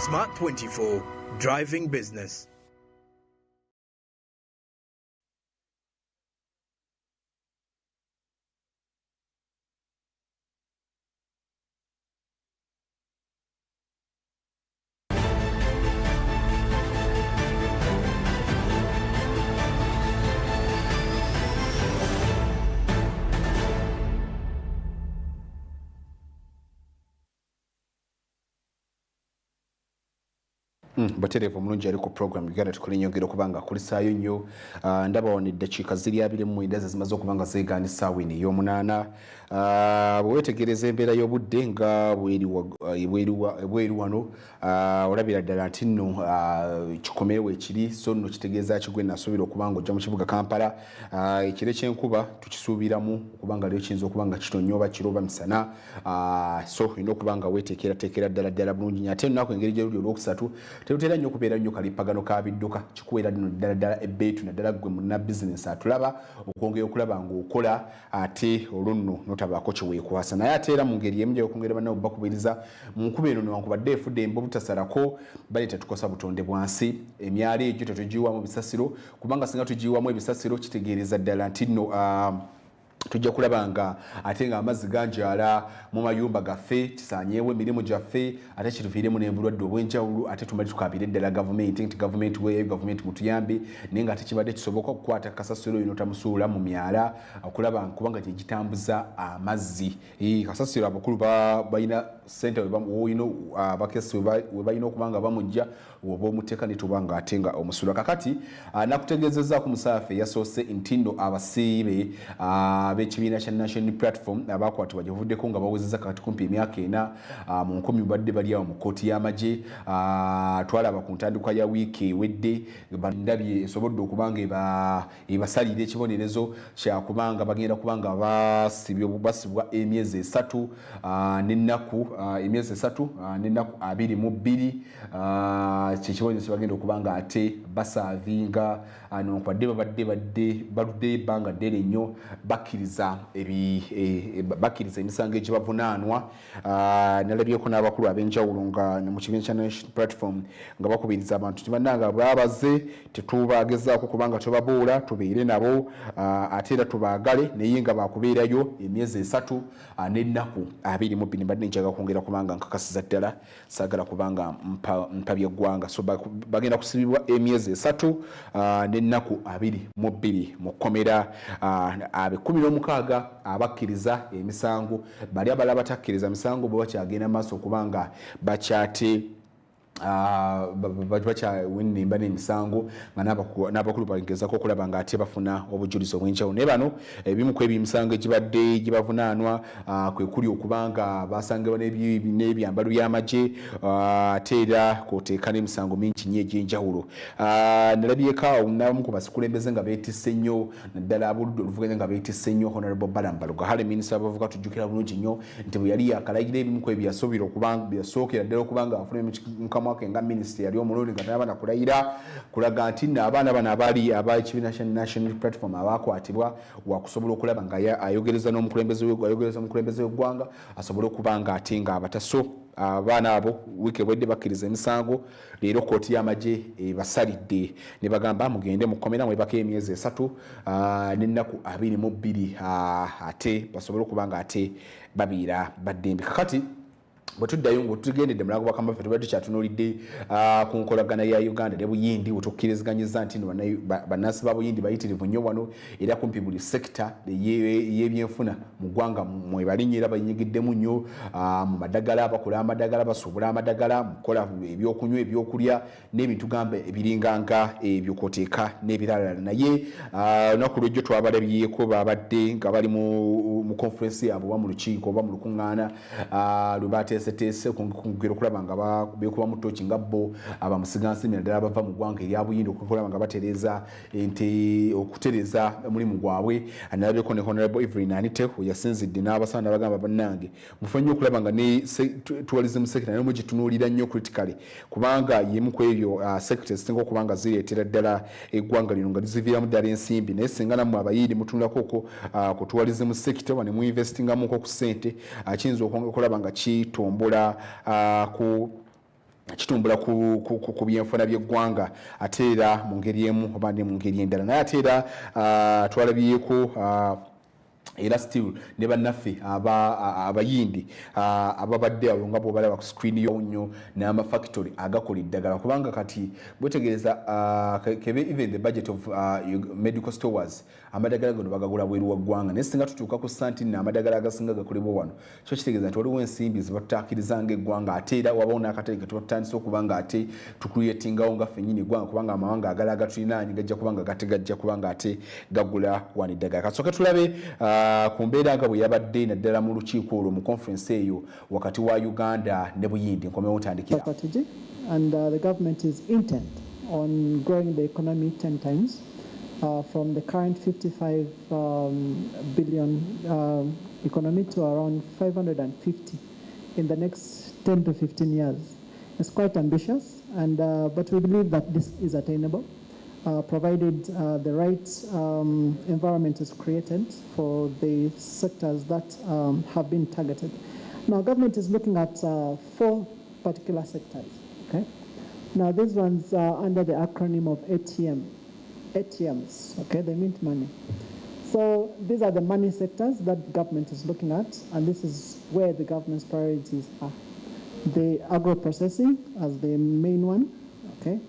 Smart 24, driving business. baterevu mulungi ali ku program Uganda Tukole nyongera kubanga kulisaayo nnyo ndaba wano eddakiika ziri 29 zimaze okubanga zeegaanisa wini y'omunaana bwewetegereza embeera y'obudde nga bweru wano olabira ddala nti nno kikomerewo ekiri so nno kitegeeza kigwe nasuubira okubanga ojja mu kibuga Kampala ekiro ky'enkuba tukisuubiramu okubanga leo kiyinza okubanga kitonnya oba kiro oba misana so olina okubanga weteekerateekera ddala bulungi nnyo ate ennaku engeri gyeruli olwokusatu terutera nnyo okubeera nnyo kalipagano ka bidduka kikuweera nno ddala ebbeetu naddala gwe munna bizinesi atulaba okwongera okulaba ng'okola ate olunno notabaako kiweekwasa naye ate era mu ngeri emu gyokongera bannawe bakubiriza mu nkuba eno newankubadde efudde embo butasalako baleeta tukosa butonde bwansi emyalo egyo tetugiwamu bisasiro kubanga singa tugiwamu ebisasiro kitegeereza ddala nti nno tujja kulaba nga ate nga amazzi ganjala mu mayumba gaffe kisanyeewo emirimu gyaffe ate kituviiremu n'embulwadde obw'enjawulo ate tumali tukabire ddala gavumenti nti gavumenti weeyo gavumenti mutuyambe naye nga ate kibadde kisoboka okukwata kasasiro oyo notamusuula mu myala okulaba kubanga gyegitambuza amazzi kasasiro abakulu balina sente abakesi we balina okubanga bamujja oba omuteeka netubanga ate nga omusula kakati nakutegeezezaako musaafe yasoose nti nno abasiibe ab'ekibiina kya National Platform abakwatibwa gyebavuddeko nga bawezezza kati kumpi emyaka 4 mu 10 badde bali awo mu kkooti y'amagye twalaba ku ntandikwa ya wiiki ewedde ndabye esobodde okubanga ebasalira ekibonerezo kyakubanga bagenda kubanga basibwa emyezi 3 n'ennaku 22 kyekibonerezo bagenda okubanga ate basaavinga nokubadde baludde ebbanga ddene nnyo bakkiriza emisango egibavunaanwa nalabyeko n'abakulu ab'enjawulo nga mu kibiina kya National Platform nga bakubiriza abantu tibannanga babaze tetubagezaako kubanga tubabuula tubeere nabo ate era tubaagale naye nga bakubeerayo emyezi 3 n'ennaku 22 mbadde njaga kwongera kubanga nkakasiza ddala saagala kubanga mpabya ggwanga so bagenda kusibibwa emyezi 3 n'ennaku 22 mu kkomera abe 16 abakkiriza emisango bali abala batakkiriza misango bo bakyagenda maaso okubanga bakyate bakyawinimba n'emisango nga n'abakulu bagezako okulaba nga ate bafuna obujulizi obw'enjawulo naye bano ebimu ku ebyemisango egibadde gibavunaanwa kwe kuli okubanga basangibwa n'ebyambalo by'amagye ate era kwoteeka n'emisango mingi nnyo egy'enjawulo nalabyeko awo n'abamu ku bakulembeze nga beetisse nnyo naddala ab'oludda oluvuganya nga beetisse nnyo Honorable Balambaluga hale minisita w'abavubuka tujjukira bulungi nnyo nti bwe yali yakalayira ebimu ku ebyasookera ddala okubanga afuna mwaka nga minisita yali omulungi nga nabana kulayira kulaga nti abaana bano abali abakibiina kya National Platform abakwatibwa wakusobola okulaba nga ayogereza n'omukulembeze w'eggwanga asobole okubanga ate nga abataso abaana abo wiiki ewedde bakkiriza emisango leero kkooti y'amagye basalidde ne bagamba mugende mukomera mwebako emyezi 3 n'ennaku 22 ate basobole okubanga ate babiira baddembe kakati bwetuddayo bwetugendedde mulago bakambaffe tuba tukyatunuulidde ku nkolagana ya Uganda ne Buyindi bwetukkiriziganyizza nti bannansi ba Buyindi bayitirivu nnyo wano era kumpi buli sekita y'ebyenfuna mu ggwanga mwebalinnyo era bayinyigiddemu nnyo mu madagala bakola amadagala basuubula amadagala mukola ebyokunywa ebyokulya n'ebintu gamba ebiringanga ebyo kwoteeka n'ebirala naye olunaku lwejjo twabalabyeko babadde nga bali mu conference yaabwe oba mu lukiiko oba mu lukuŋŋaana lwe bateeseteese okugera okulaba nga beekuba mu ttooki nga bo abamusigansimi naddala bava mu ggwanga erya Buyindi okulaba nga batereeza okutereeza omulimu gwabwe nalabyeko ne Honorable Evelyn Anite yasinzidde n'abasaba n'abagamba bannange mufe nnyo okulaba nga ne tourism sector naye mugitunuulira nnyo critically kubanga yemu ku ebyo sector ezisinga okubanga zireetera ddala eggwanga lino nga liziviiramu ddala ensimbi naye singa nammwe abayindi mutunulako ku tourism sector ne muinvestingamuko ku ssente kiyinza okulaba nga kitumbula ku byenfuna by'eggwanga ate era mu ngeri emu oba ne mu ngeri endala naye ate era twalabyeko era still ne bannaffe abayindi ababadde awo nga bw'obalaba ku screen yonnyo n'amafactory agakola eddagala kubanga kati bwetegereza kebe even the budget of medical stores amadagala gano bagagula bweru wa ggwanga naye singa tutuuka ku santini amadagala agasinga gakolebwa wano so kitegeeza nti waliwo ensimbi zebatutakirizanga eggwanga ate era wabawo n'akatale ke tubatandisa okuba nga ate tukuyetingawo nga ffennyini eggwanga kubanga amawanga agala agatulinaanyi gajja kubanga gajja kubanga ate gagula wano eddagala kasooke tulabe ku mbeera nga bwe yabadde naddala mu lukiiko olwo mu conference eyo wakati wa Uganda ne Buyindi nkomewo ntandikira and the government is intent on growing the economy 10 times from the current 55 billion economy to around 550 in the next 10 to 15 years. It's quite ambitious, and but we believe that this is attainable, provided the right environment is created for the sectors that have been targeted. Now, government is looking at 4 particular sectors. Okay. Now, these ones are under the acronym of ATMs. Okay, they mint money. So these are the money sectors that government is looking at, and this is where the government's priorities are. The agro-processing as the main one, okay.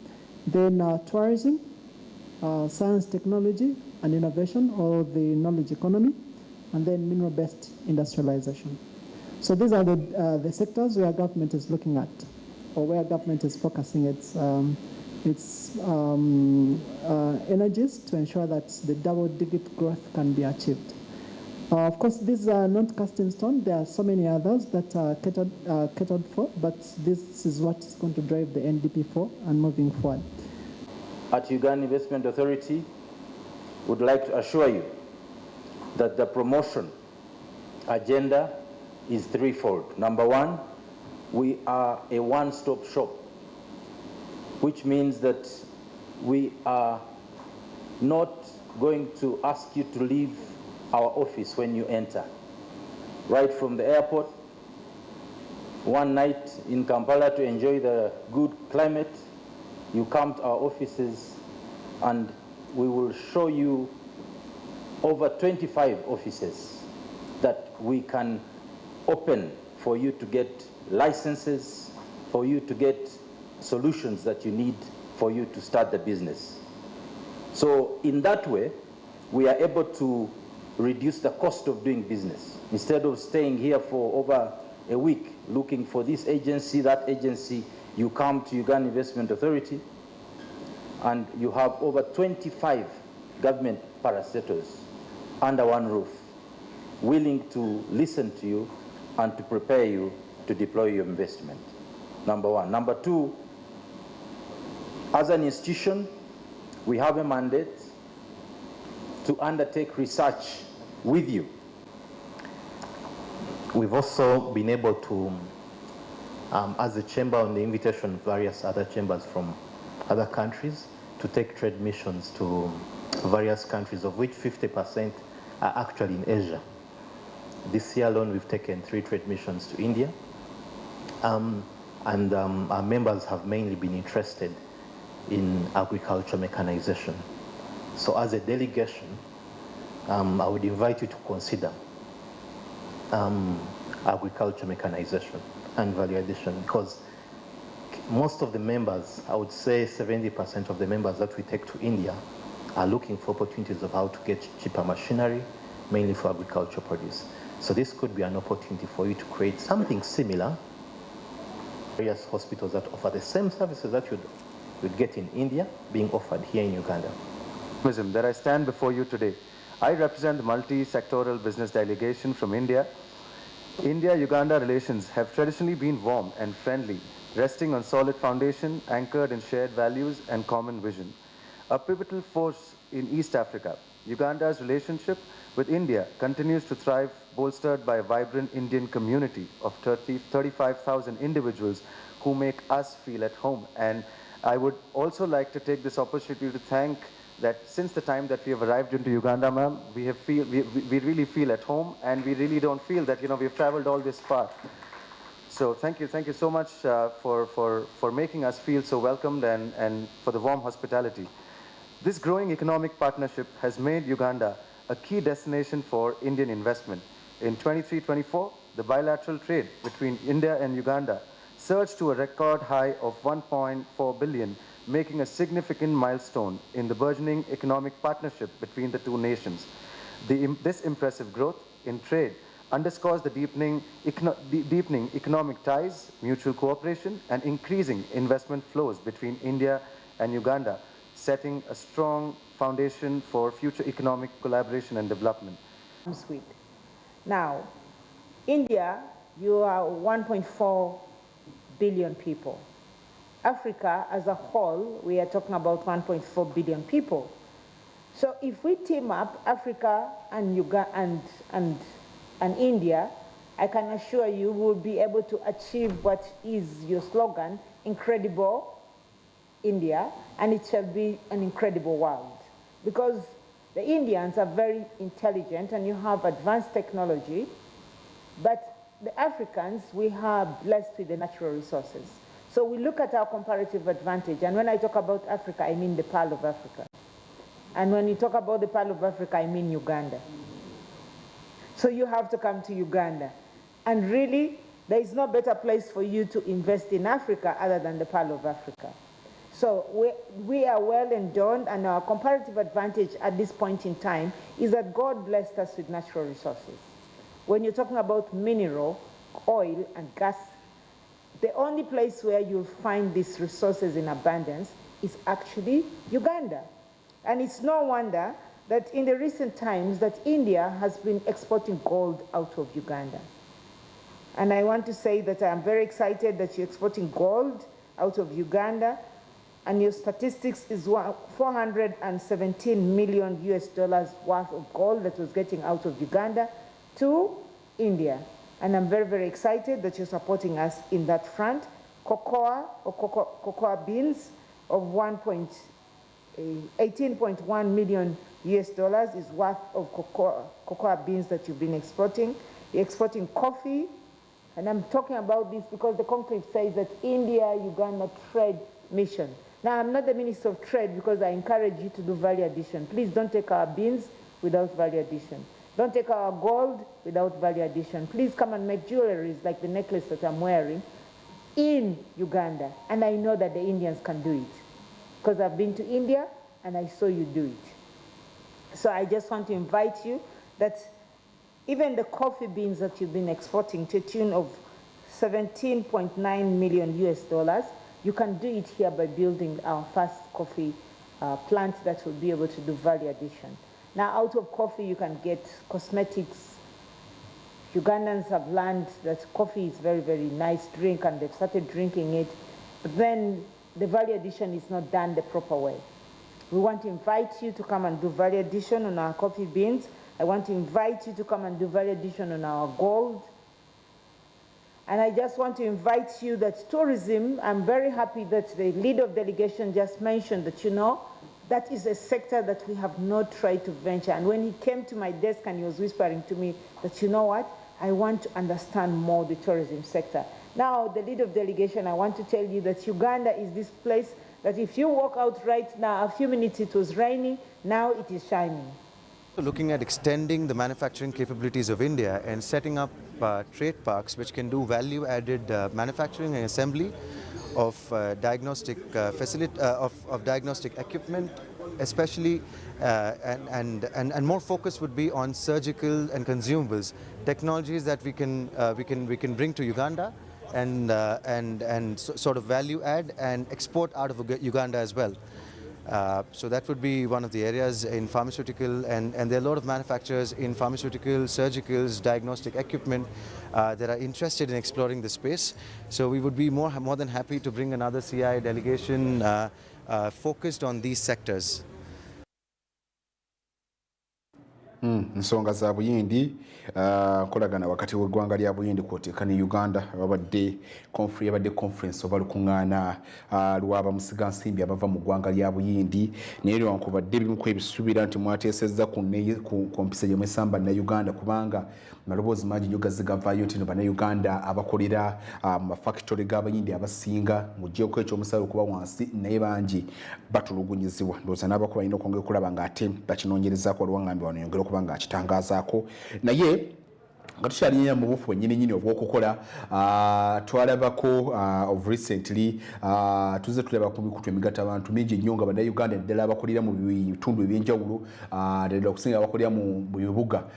Then tourism, science, technology, and innovation, or the knowledge economy, and then mineral-based industrialization. So these are the sectors where government is looking at, or where government is focusing its energies to ensure that the double-digit growth can be achieved. Of course, these are not cast in stone. There are so many others that are catered for, but this is what is going to drive the NDP for and moving forward. At Uganda Investment Authority, would like to assure you that the promotion agenda is threefold. Number one, we are a one-stop shop, which means that we are not going to ask you to leave our office when you enter. Right from the airport, one night in Kampala to enjoy the good climate, you come to our offices and we will show you over 25 offices that we can open for you to get licenses, for you to get solutions that you need for you to start the business. So in that way, we are able to reduce the cost of doing business. Instead of staying here for over a week looking for this agency, that agency, you come to Uganda Investment Authority and you have over 25 government parastatals under one roof, willing to listen to you and to prepare you to deploy your investment. Number one. Number two, as an institution, we have a mandate to undertake research with you. We've also been able to, as a chamber, on the invitation of various other chambers from other countries, to take trade missions to various countries, of which 50% are actually in Asia. This year alone, we've taken 3 trade missions to India, and our members have mainly been interested in agriculture mechanization. So as a delegation, I would invite you to consider agriculture mechanization and value addition, because most of the members, I would say 70% of the members that we take to India are looking for opportunities of how to get cheaper machinery, mainly for agriculture produce. So this could be an opportunity for you to create something similar. Various hospitals that offer the same services that you'd get in India being offered here in Uganda. That I stand before you today. I represent the multi-sectoral business delegation from India. India-Uganda relations have traditionally been warm and friendly, resting on solid foundation, anchored in shared values and common vision. A pivotal force in East Africa, Uganda's relationship with India continues to thrive, bolstered by a vibrant Indian community of 35,000 individuals who make us feel at home. And I would also like to take this opportunity to thank that since the time that we have arrived into Uganda, ma'am, we really feel at home, and we really don't feel that, we've traveled all this far. So thank you so much for making us feel so welcomed and for the warm hospitality. This growing economic partnership has made Uganda a key destination for Indian investment. In 23-24, the bilateral trade between India and Uganda surged to a record high of 1.4 billion, making a significant milestone in the burgeoning economic partnership between the two nations. This impressive growth in trade underscores the deepening economic ties, mutual cooperation, and increasing investment flows between India and Uganda, setting a strong foundation for future economic collaboration and development. Sweet. Now, India, you are 1.4 billion people. Africa as a whole, we are talking about 1.4 billion people. So if we team up Africa and Uganda and India, I can assure you we'll be able to achieve what is your slogan, incredible India, and it shall be an incredible world. Because the Indians are very intelligent and you have advanced technology, but the Africans, we are blessed with the natural resources. So we look at our comparative advantage, and when I talk about Africa, I mean the Pearl of Africa. And when you talk about the Pearl of Africa, I mean Uganda. So you have to come to Uganda. And really, there is no better place for you to invest in Africa other than the Pearl of Africa. So we are well endowed, and our comparative advantage at this point in time is that God blessed us with natural resources. When you're talking about mineral, oil, and gas, the only place where you'll find these resources in abundance is actually Uganda. And it's no wonder that in the recent times that India has been exporting gold out of Uganda. And I want to say that I'm very excited that you're exporting gold out of Uganda, and your statistics is $417 million worth of gold that was getting out of Uganda to India. And I'm very, very excited that you're supporting us in that front. Cocoa beans of 18.1 million US dollars is worth of cocoa beans that you've been exporting. You're exporting coffee, and I'm talking about this because the conclave says that India-Uganda trade mission. Now, I'm not the Minister of Trade because I encourage you to do value addition. Please don't take our beans without value addition. Don't take our gold without value addition. Please come and make jewelries like the necklace that I'm wearing in Uganda. And I know that the Indians can do it because I've been to India and I saw you do it. So I just want to invite you that even the coffee beans that you've been exporting to a tune of 17.9 million US dollars, you can do it here by building our first coffee plant that will be able to do value addition. Now, out of coffee, you can get cosmetics. Ugandans have learned that coffee is a very, very nice drink, and they've started drinking it. But then the value addition is not done the proper way. We want to invite you to come and do value addition on our coffee beans. I want to invite you to come and do value addition on our gold. And I just want to invite you that tourism, I'm very happy that the leader of delegation just mentioned that, you know, that is a sector that we have not tried to venture. And when he came to my desk and he was whispering to me that, you know what, I want to understand more the tourism sector. Now, the leader of delegation, I want to tell you that Uganda is this place that if you walk out right now, a few minutes it was raining, now it is shining. Looking at extending the manufacturing capabilities of India and setting up trade parks which can do value-added manufacturing and assembly of diagnostic diagnostic equipment, especially, and more focus would be on surgical and consumables technologies that we can bring to Uganda and sort of value add and export out of Uganda as well. So that would be one of the areas in pharmaceutical, and there are a lot of manufacturers in pharmaceutical, surgicals, diagnostic equipment that are interested in exploring the space. So we would be more than happy to bring another CI delegation focused on these sectors. Nsonga za buyindi kolagana wakati w'eggwanga lya buyindi kwoteeka ne Uganda abadde conference oba lukuŋŋaana lw'aba musigansimbi abava mu ggwanga lya buyindi naye newankubadde ebimu ku ebisuubira nti mwateesezza ku mpisa gye mwesamba ne Uganda kubanga amaloboozi mangi nnyo gavaayo nti bannayuganda abakolera mu mafactory g'abayindi abasinga muggyeko ekyomusala okuba wansi naye bangi batulugunyizibwa ndowooza n'abako balina okwongera okulaba ng'ate bakinoonyerezaako waliwo ngambye wano yongera okubanga akitangazaako naye nga tukyalinya mu bufu nyini obw'okukola twalabako of recently tuze tulaba ku mikutu emigatta abantu mingi nnyo nga bannayuganda ddala abakolera mu bitundu ebyenjawulo ddala okusinga abakolera mu bibuga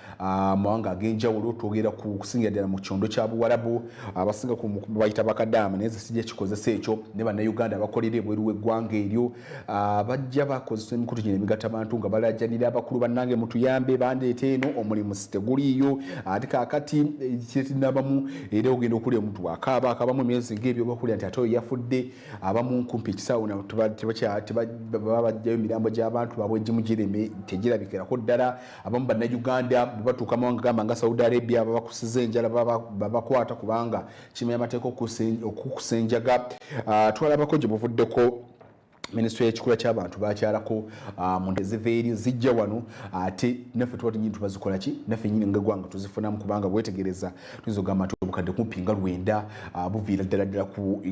mawanga ag'enjawulo twogera ku kusingira ddala mu kyondo kya buwarabu abasinga bayita bakadaama naye sijja kikozesa ekyo ne bannayuganda abakolera ebweru w'eggwanga eryo bajja bakozesa emikutu gino emigatta abantu nga balajjanira abakulu bannange mutuyambe bandeeta eno omulimu siteguliiyo ate kakati ekitinabamu era ogenda okulya omuntu akabamu emyezi ng'ebyo bakulya nti ate oyo yafudde abamu kumpi ekisawo babajjayo emirambo gy'abantu babwe egimu gireme tegirabikirako ddala abamu bannayuganda bwe batuuka mawanga gamba nga Saudi Arabia babakusiza enjala babakwata kubanga kimenya amateeka okukusenjaga twalabako gye buvuddeko Ministry y'ekikula ky'abantu bakyalako mu ndeziva eri zijja wano ate naffe tuba tunyini tubazikola ki naffe nyini ng'eggwanga tuzifunamu kubanga bwetegereza tuyinza okugamba nti obukadde kumpi nga 9 buviira ddala ku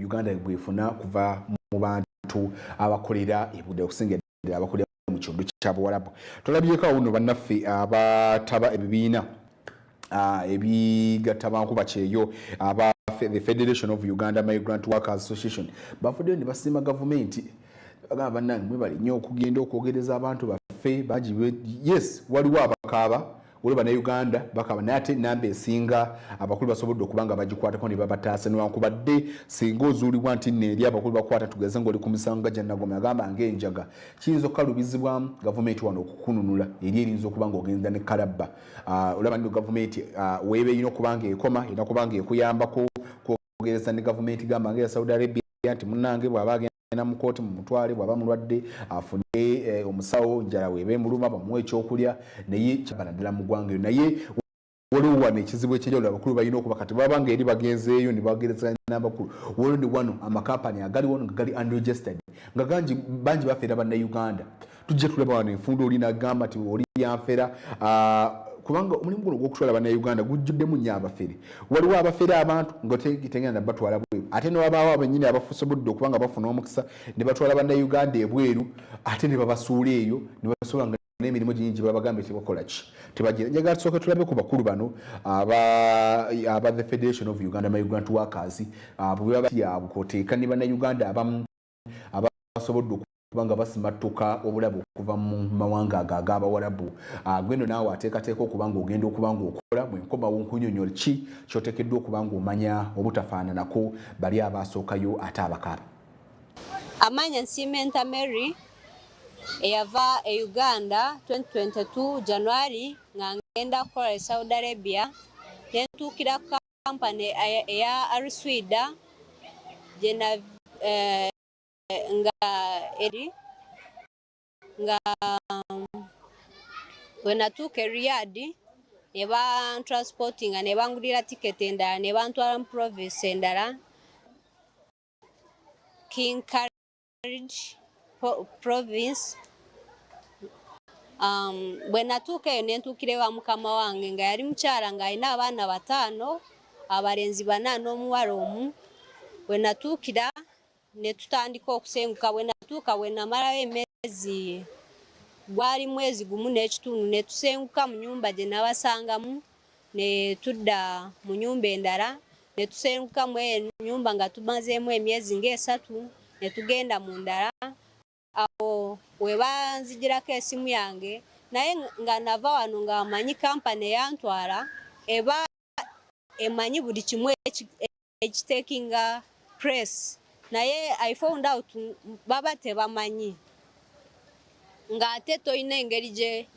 Uganda bwefuna kuva mu bantu abakolera ebudde okusinga ddala abakolera mu kitundu kya Buwarabu. Tulabyeko awo nno bannaffe abataba ebibiina ebigatta bankuba kyeyo the Federation of Uganda Migrant Workers Association bafudde ne basima gavumenti agamba bannange mwebali nnyo okugenda okwogereza abantu baffe baji yes waliwo abakaaba waliwo bannayuganda bakaba naye ate namba esinga abakulu basobodde okubanga bagikwatako ne babataasa newankubadde singa ozuulibwa nti neeri abakulu bakwata tugeze ng'oli ku misango nga Jannagoma agamba ng'enjaga kiyinza okukalubizibwamu gavumenti wano okukununula eri erinza okuba nga ogenda ne kalabba olaba nno gavumenti weeba erina okubanga ekoma erina kubanga ekuyambako kwogereza ne gavumenti gamba nga eya Saudi Arabia nti munnange bw'aba agenda mu kooti mu mutwale bw'aba mulwadde afune omusawo njala weeba emuluma bamuwa ekyokulya naye kyabana ddala mu ggwanga eyo naye waliwo wano ekizibu ekyenjawulo abakulu balina okuba kati baba nga eri bagenzeeyo ne bagerezanya n'abakulu waliwo ne wano amakampani agaliwo nga gali unregistered nga bangi bafeera bannayuganda tujja tulaba wano enfundo oli n'agamba nti oli yanfera kubanga omulimu guno gw'okutwala bannayuganda gujjuddemu nnyo abafere waliwo abafere abantu ngaotegenda batwala bweru ate newabaawo abennyini abasobodde okuba nga bafuna omukisa ne batwala bannayuganda ebweru ate ne babasuula eyo ne basobola nga n'emirimu ginyingi babagambe tebakola ki tebagira njagala tusooke tulabe ku bakulu bano aba the Federation of Uganda Migrant Workers bwe baba yabwe kwoteeka ne bannayuganda abamu abasobodde kubanga basimattuka obulabu okuva mu mawanga ago ag'Abawarabu gweno naawe ateekateeka okubanga ogenda okubanga okola bwenkomawo nkunyonyola ki kyoteekeddwa okubanga omanya obutafaananako bali abaasookayo ate abakaaba. Amanya Nsimenta Mary eyava e Uganda 2022 January nga ngenda kukola e Saudi Arabia nentuukira kampani eya Ariswida gyena nga eri nga wenatuuka e Riyadh ne bantransportinga ne bangulira tiketi endala ne bantwala mu province endala King Courage province bwe natuuka eyo nentuukira ewa mukama wange nga yali mukyala ng'alina abaana 5 abalenzi 4 n'omuwala 1 bwe natuukira ne tutandika okusenguka bwe natuuka bwe namalayo emyezi gwali mwezi gumu n'ekitundu ne tusenguka mu nnyumba gye nabasangamu ne tudda mu nnyumba endala ne tusenguka mu ennyumba nga tumazeemu emyezi nga 3 ne tugenda mu ndala awo we banzigirako esimu yange naye nga nava wano nga amanyi kampani eyantwala eba emanyi buli kimu ekitekinga press naye I found out baba tebamanyi nga ate toyina engeri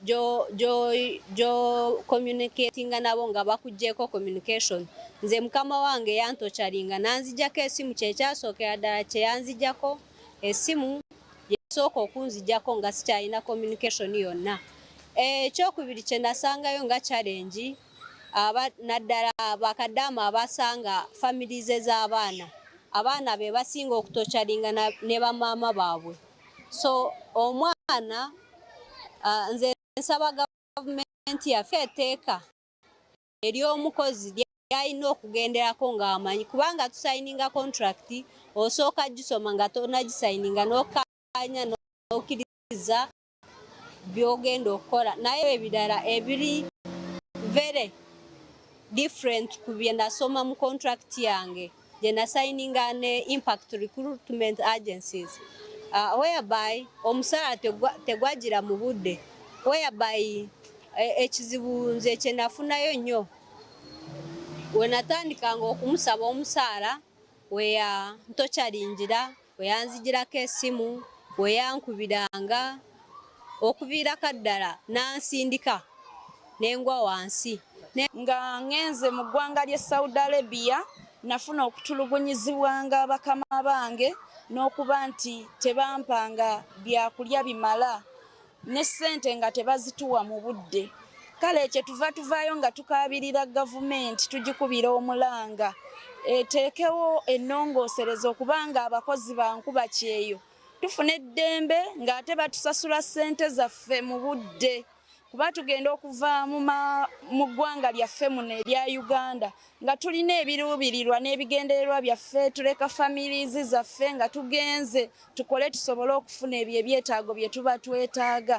gyo communicatinga nabo nga bakugjeeko communication. Nze mukama wange yantokyalinga nanzijjako esimu kyekyasookera ddala kyeyanzijjako esimu yasooka okunzijjako nga sikyalina communication yonna. Ekyokubiri kye nasangayo nga challenge naddala bakadaama abasanga families z'abaana abaana be basinga okutokyalinga ne bamaama baabwe. So omwana nze nsaba gavumenti yaffe eteeka ery'omukozi lyalina okugenderako ng'amanyi kubanga tusayininga contract osooka gisoma nga tonagisayininga n'okkaanya n'okkiriza byogenda okukola naye ebirala ebiri very different ku bye nasoma mu contract yange gye nasayininga ne impact recruitment agencies whereby omusaala tegwagira mu budde whereby ekizibu nze kye nafunayo nnyo we natandikanga okumusaba omusaala weya ntokyalingira weyanzigirako essimu weyankubiranga okuviirako ddala nansindika nengwa wansi nga ngenze mu ggwanga ly'e Saudi Arabia nafuna okutulugunyizibwanga bakama bange n'okuba nti tebampanga byakulya bimala ne ssente nga tebazituwa mu budde kale ekyo tuvaayo nga tukaabirira gavumenti tugikubira omulanga eteekewo ennongooserezo okubanga abakozi bankuba kyeyo tufuna eddembe ng'ate batusasula ssente zaffe mu budde kuba tugenda okuva mu ggwanga lyaffe muno erya Uganda nga tulina ebiruubirirwa n'ebigendererwa byaffe tuleka families zaffe nga tugenze tukole tusobole okufuna ebyo ebyetaago bye tuba twetaaga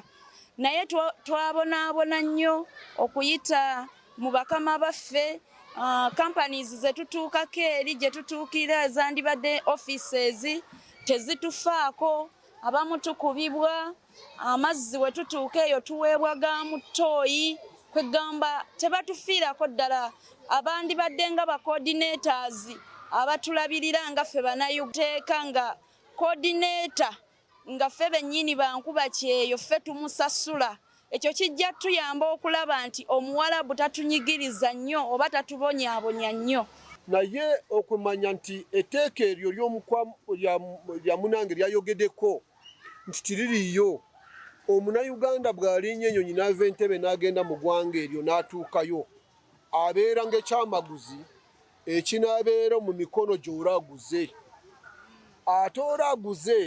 naye twabonaabona nnyo okuyita mu bakama baffe companies ze tutuukako eri gye tutuukira ezandibadde offices tezitufaako abamu tukubibwa amazzi we tutuuka eyo tuweebwa ga mu ttooyi kwegamba tebatufiirako ddala abandi badde nga ba coordinators abatulabirira nga ffe banayoteeka nga coordinator nga ffe bennyini bankuba kyeyo ffe tumusasula ekyo kijja tuyamba okulaba nti omuwalabu tatunyigiriza nnyo oba tatubonyaabonya nnyo naye okumanya nti etteeka eryo lya munange lyayogeddeko nti tiririiyo omunayuganda bw'alinnya ennyonyi n'ava entebe n'agenda mu ggwanga eryo n'atuukayo abeera ng'ekyamaguzi ekinaabeera mu mikono gy'olaaguze ate olaaguze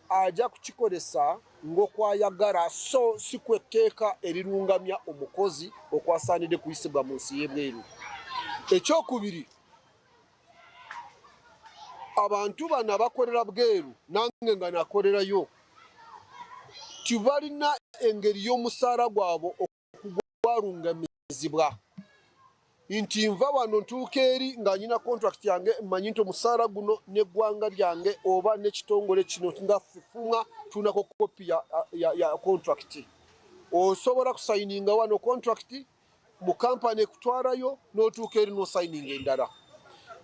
ajja kukikolesa ng'okwayagala so si ku etteeka erirungamya omukozi okwasaanidde kuyisibwa mu nsi y'ebweru. Ekyokubiri, abantu bano abakolera bweru nange nga nakolerayo tibalina engeri y'omusaala gwabwe okugwarungamizibwa nti nva wano ntuuka eri nga nyina contract yange mmanyi nti omusaala guno n'eggwanga lyange oba n'ekitongole kino nga fufumwa tunako kopi ya contract osobola kusayininga wano contract mu kampani ekutwalayo n'otuuka eri n'osayininga endala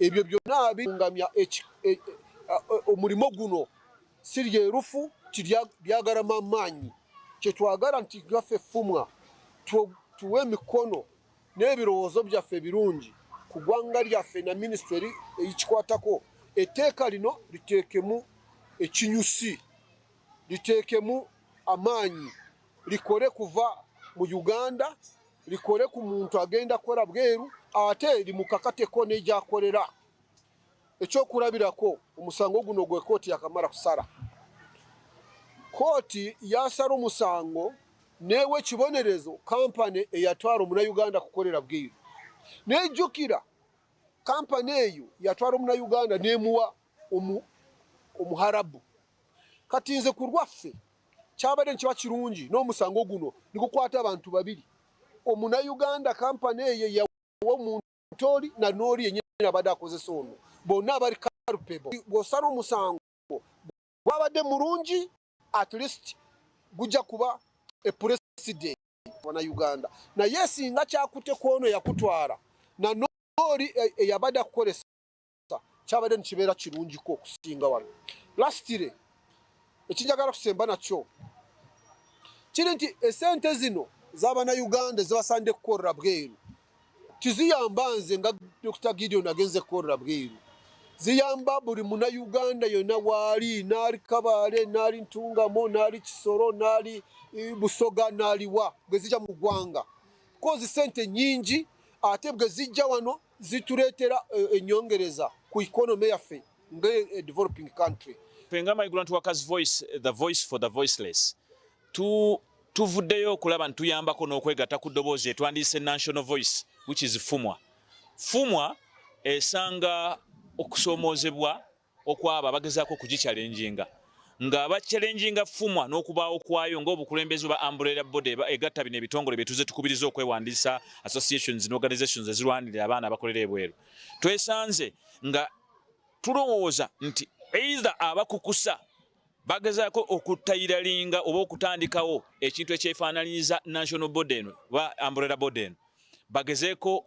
ebyo byonna birungamya omulimo guno si lyerufu lyagalamu amaanyi kyetwagala nti gaffe effumwa tuwe emikono n'ebirowoozo byaffe birungi ku ggwanga lyaffe na minisitule ekikwatako etteeka lino liteekemu ekinyusi liteekemu amaanyi likole kuva mu Uganda likole ku muntu agenda kukola bweru ate limukakateko n'egyakolera ekyokulabirako omusango guno gwe kooti yakamala kusala kooti yasala omusango newe ekibonerezo kampani eyatwala omunayuganda kukolera bweru nejjukira kampani eyo yatwala omunayuganda nemuwa omuharabu kati nze ku lwaffe kyabadde nkiba kirungi n'omusango guno nigukwata abantu babiri omunayuganda kampani eyo yawa omuntu oli na n'oli yennyini abadde akozesa ono bonna abali culpable bw'osala omusango gwabadde mulungi at least gujja kuba president wana Uganda naye singa kyakute kwono yakutwala na n'oli eyabadde akukolesa kyabadde nikibeera kirungiko okusinga wano. Lastire ekinjagala kusemba nakyo kiri nti esente zino z'Abannayuganda zebasaanidde kukolera bweru tiziyamba nze nga Dr. Gideon agenze kukolera bweru ziyamba buli munnayuganda yonna waali naali Kabale naali Ntungamo naali Kisoro naali Busoga naaliwa bwe zijja mu ggwanga kozi sente nyingi ate bwe zijja wano zituleetera ennyongereza ku economy yaffe nga developing country. Penga Migrant Workers Voice, the voice for the voiceless. Tuvuddeyo okulaba ntuyambako n'okwegatta ku ddoboozi etwandiise National Voice which is FUMWA. FUMWA esanga okusoomoozebwa okwabo abagezaako kugichallenginga nga bakyalenjinga FUMA n'okubaawo kwayo ng'obukulembeze bwa umbrella body egatta bino ebitongole bye tuze tukubiriza okwewandiisa associations and organizations ezirwanirira abaana abakolera ebweru. Twesanze nga tulowooza nti either abakukusa bagezaako okutayiralinga oba okutandikawo ekintu ekyefaananyiriza national body eno ba umbrella body eno bagezeeko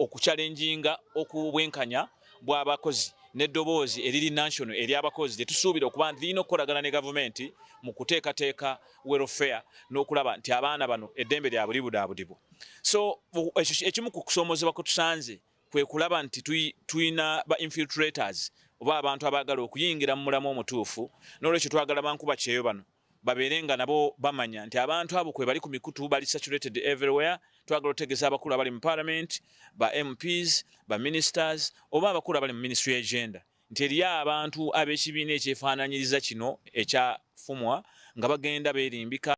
okuchallenginga okubwenkanya bw'abakozi n'eddoboozi eriri national eri abakozi tetusuubira okuba nti lirina okukolagana ne gavumenti mu kuteekateeka welfare n'okulaba nti abaana bano eddembe lyabwe libudaabudibu. So ekimu ku kusoomozebwa kwe tusanze kwe kulaba nti tuyina ba infiltrators oba abantu abaagala okuyingira mu mulamu omutuufu, n'olwekyo twagala bankuba kyeyo bano babeere nga nabo bamanya nti abantu abo kwe bali ku mikutu bali saturated everywhere. Twagala otegeza abakulu abali mu parliament, ba MPs, ba ministers oba abakulu abali mu ministry agenda nti eriyo abantu ab'ekibiina ekyefaananyiriza kino ekya FUMA nga bagenda beerimbika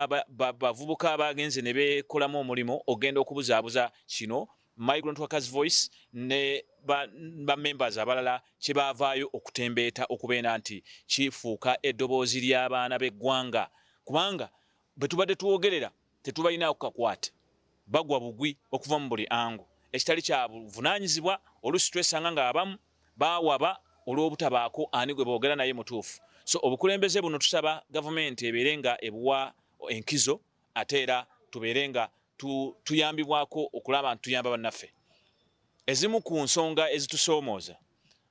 bavubuka abagenze ne beekolamu omulimu ogenda okubuzaabuza kino Migrant Workers Voice ne ba members abalala kye baavaayo okutembeeta okubeera nti kifuuka eddoboozi ly'abaana b'eggwanga, kubanga bwe tubadde tuwogerera tetubalina kukakwata bagwa bugwi okuva mu buli angu ekitali kya buvunaanyizibwa. Oluusi twesanga nga abamu baawaba olw'obutabaako ani gwe boogera naye mutuufu. So obukulembeze buno tusaba gavumenti ebeere nga ebuwa enkizo ate era tubeere nga tuyambibwako okulaba nti tuyamba bannaffe. Ezimu ku nsonga ezitusoomooza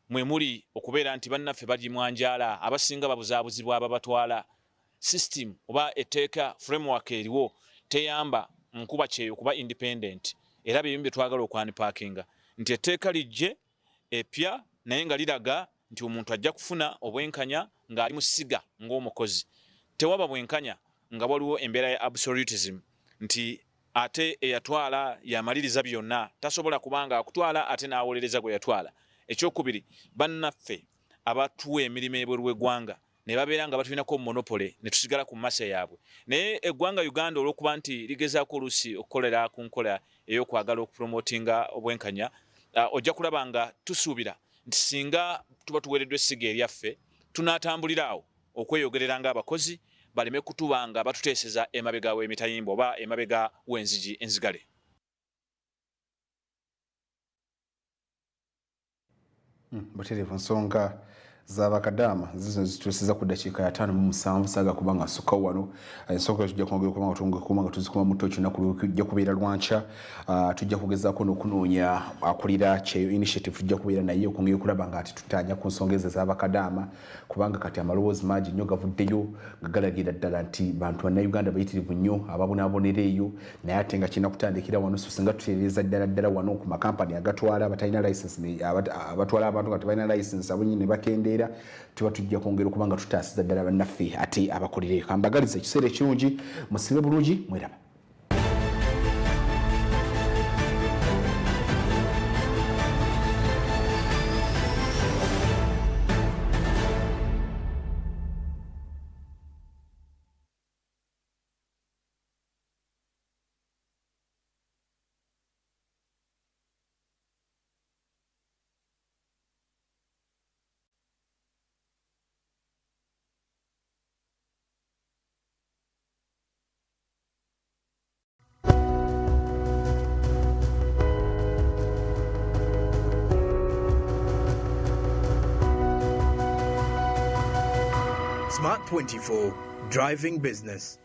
mwe muli okubeera nti bannaffe bali mwanjaala abasinga babuzaabuzibwa ababatwala. System oba etteeka framework eriwo teyamba nkuba kyeyo kuba independent era bye bimbi twagala okwanipaakinga nti etteeka lijje epya naye nga liraga nti omuntu ajja kufuna obwenkanya ng'ali mu ssiga ng'omukozi. Tewaba bwenkanya nga waliwo embeera ya absolutism nti ate eyatwala yamaliriza byonna tasobola kubanga akutwala ate n'awolereza gwe yatwala. Ekyokubiri, bannaffe abatuwa emirimu ebweru w'eggwanga ne babeera nga batulinako monopole ne tusigala ku mmasa yaabwe. Naye eggwanga Uganda olw'okuba nti ligezaako oluusi okukolera ku nkola ey'okwagala okupromotinga obwenkanya, ojja kulaba nga tusuubira nti singa tuba tuweereddwa essiga eryaffe tunaatambulira awo okweyogerera ng'abakozi baleme kutuba nga batuteeseza emabega w'emitayimbo oba emabega w'enzigi enzigale. Butereevu nsonga z'abakadaama zizo zitusiza ku dakiika ya 5:07 saga kubanga suka wano ensonga tujja kwongera kubanga tungekuma tuzikuma muto kino kujja kubeera lwancha tujja kugezaako n'okunoonya akulira kyeyo initiative tujja kubeera naye okungera kulaba nga ati tutanya ku nsonga ezo z'abakadaama kubanga kati amalowoozi mangi nnyo gavuddeyo nga galagira ddala nti bantu bannayuganda bayitirivu nnyo ababonaabonera eyo naye ate nga kirina kutandikira wano so singa tutereeza ddala wano ku makampani agatwala abatalina license abatwala abantu nga tebalina license abo nyine bakendeera tuba tujja kwongera okuba nga tutaasiza ddala bannaffe ate abakolereyo. Kambagaliza ekiseera ekirungi musibe bulungi mweraba. Smart 24, driving business.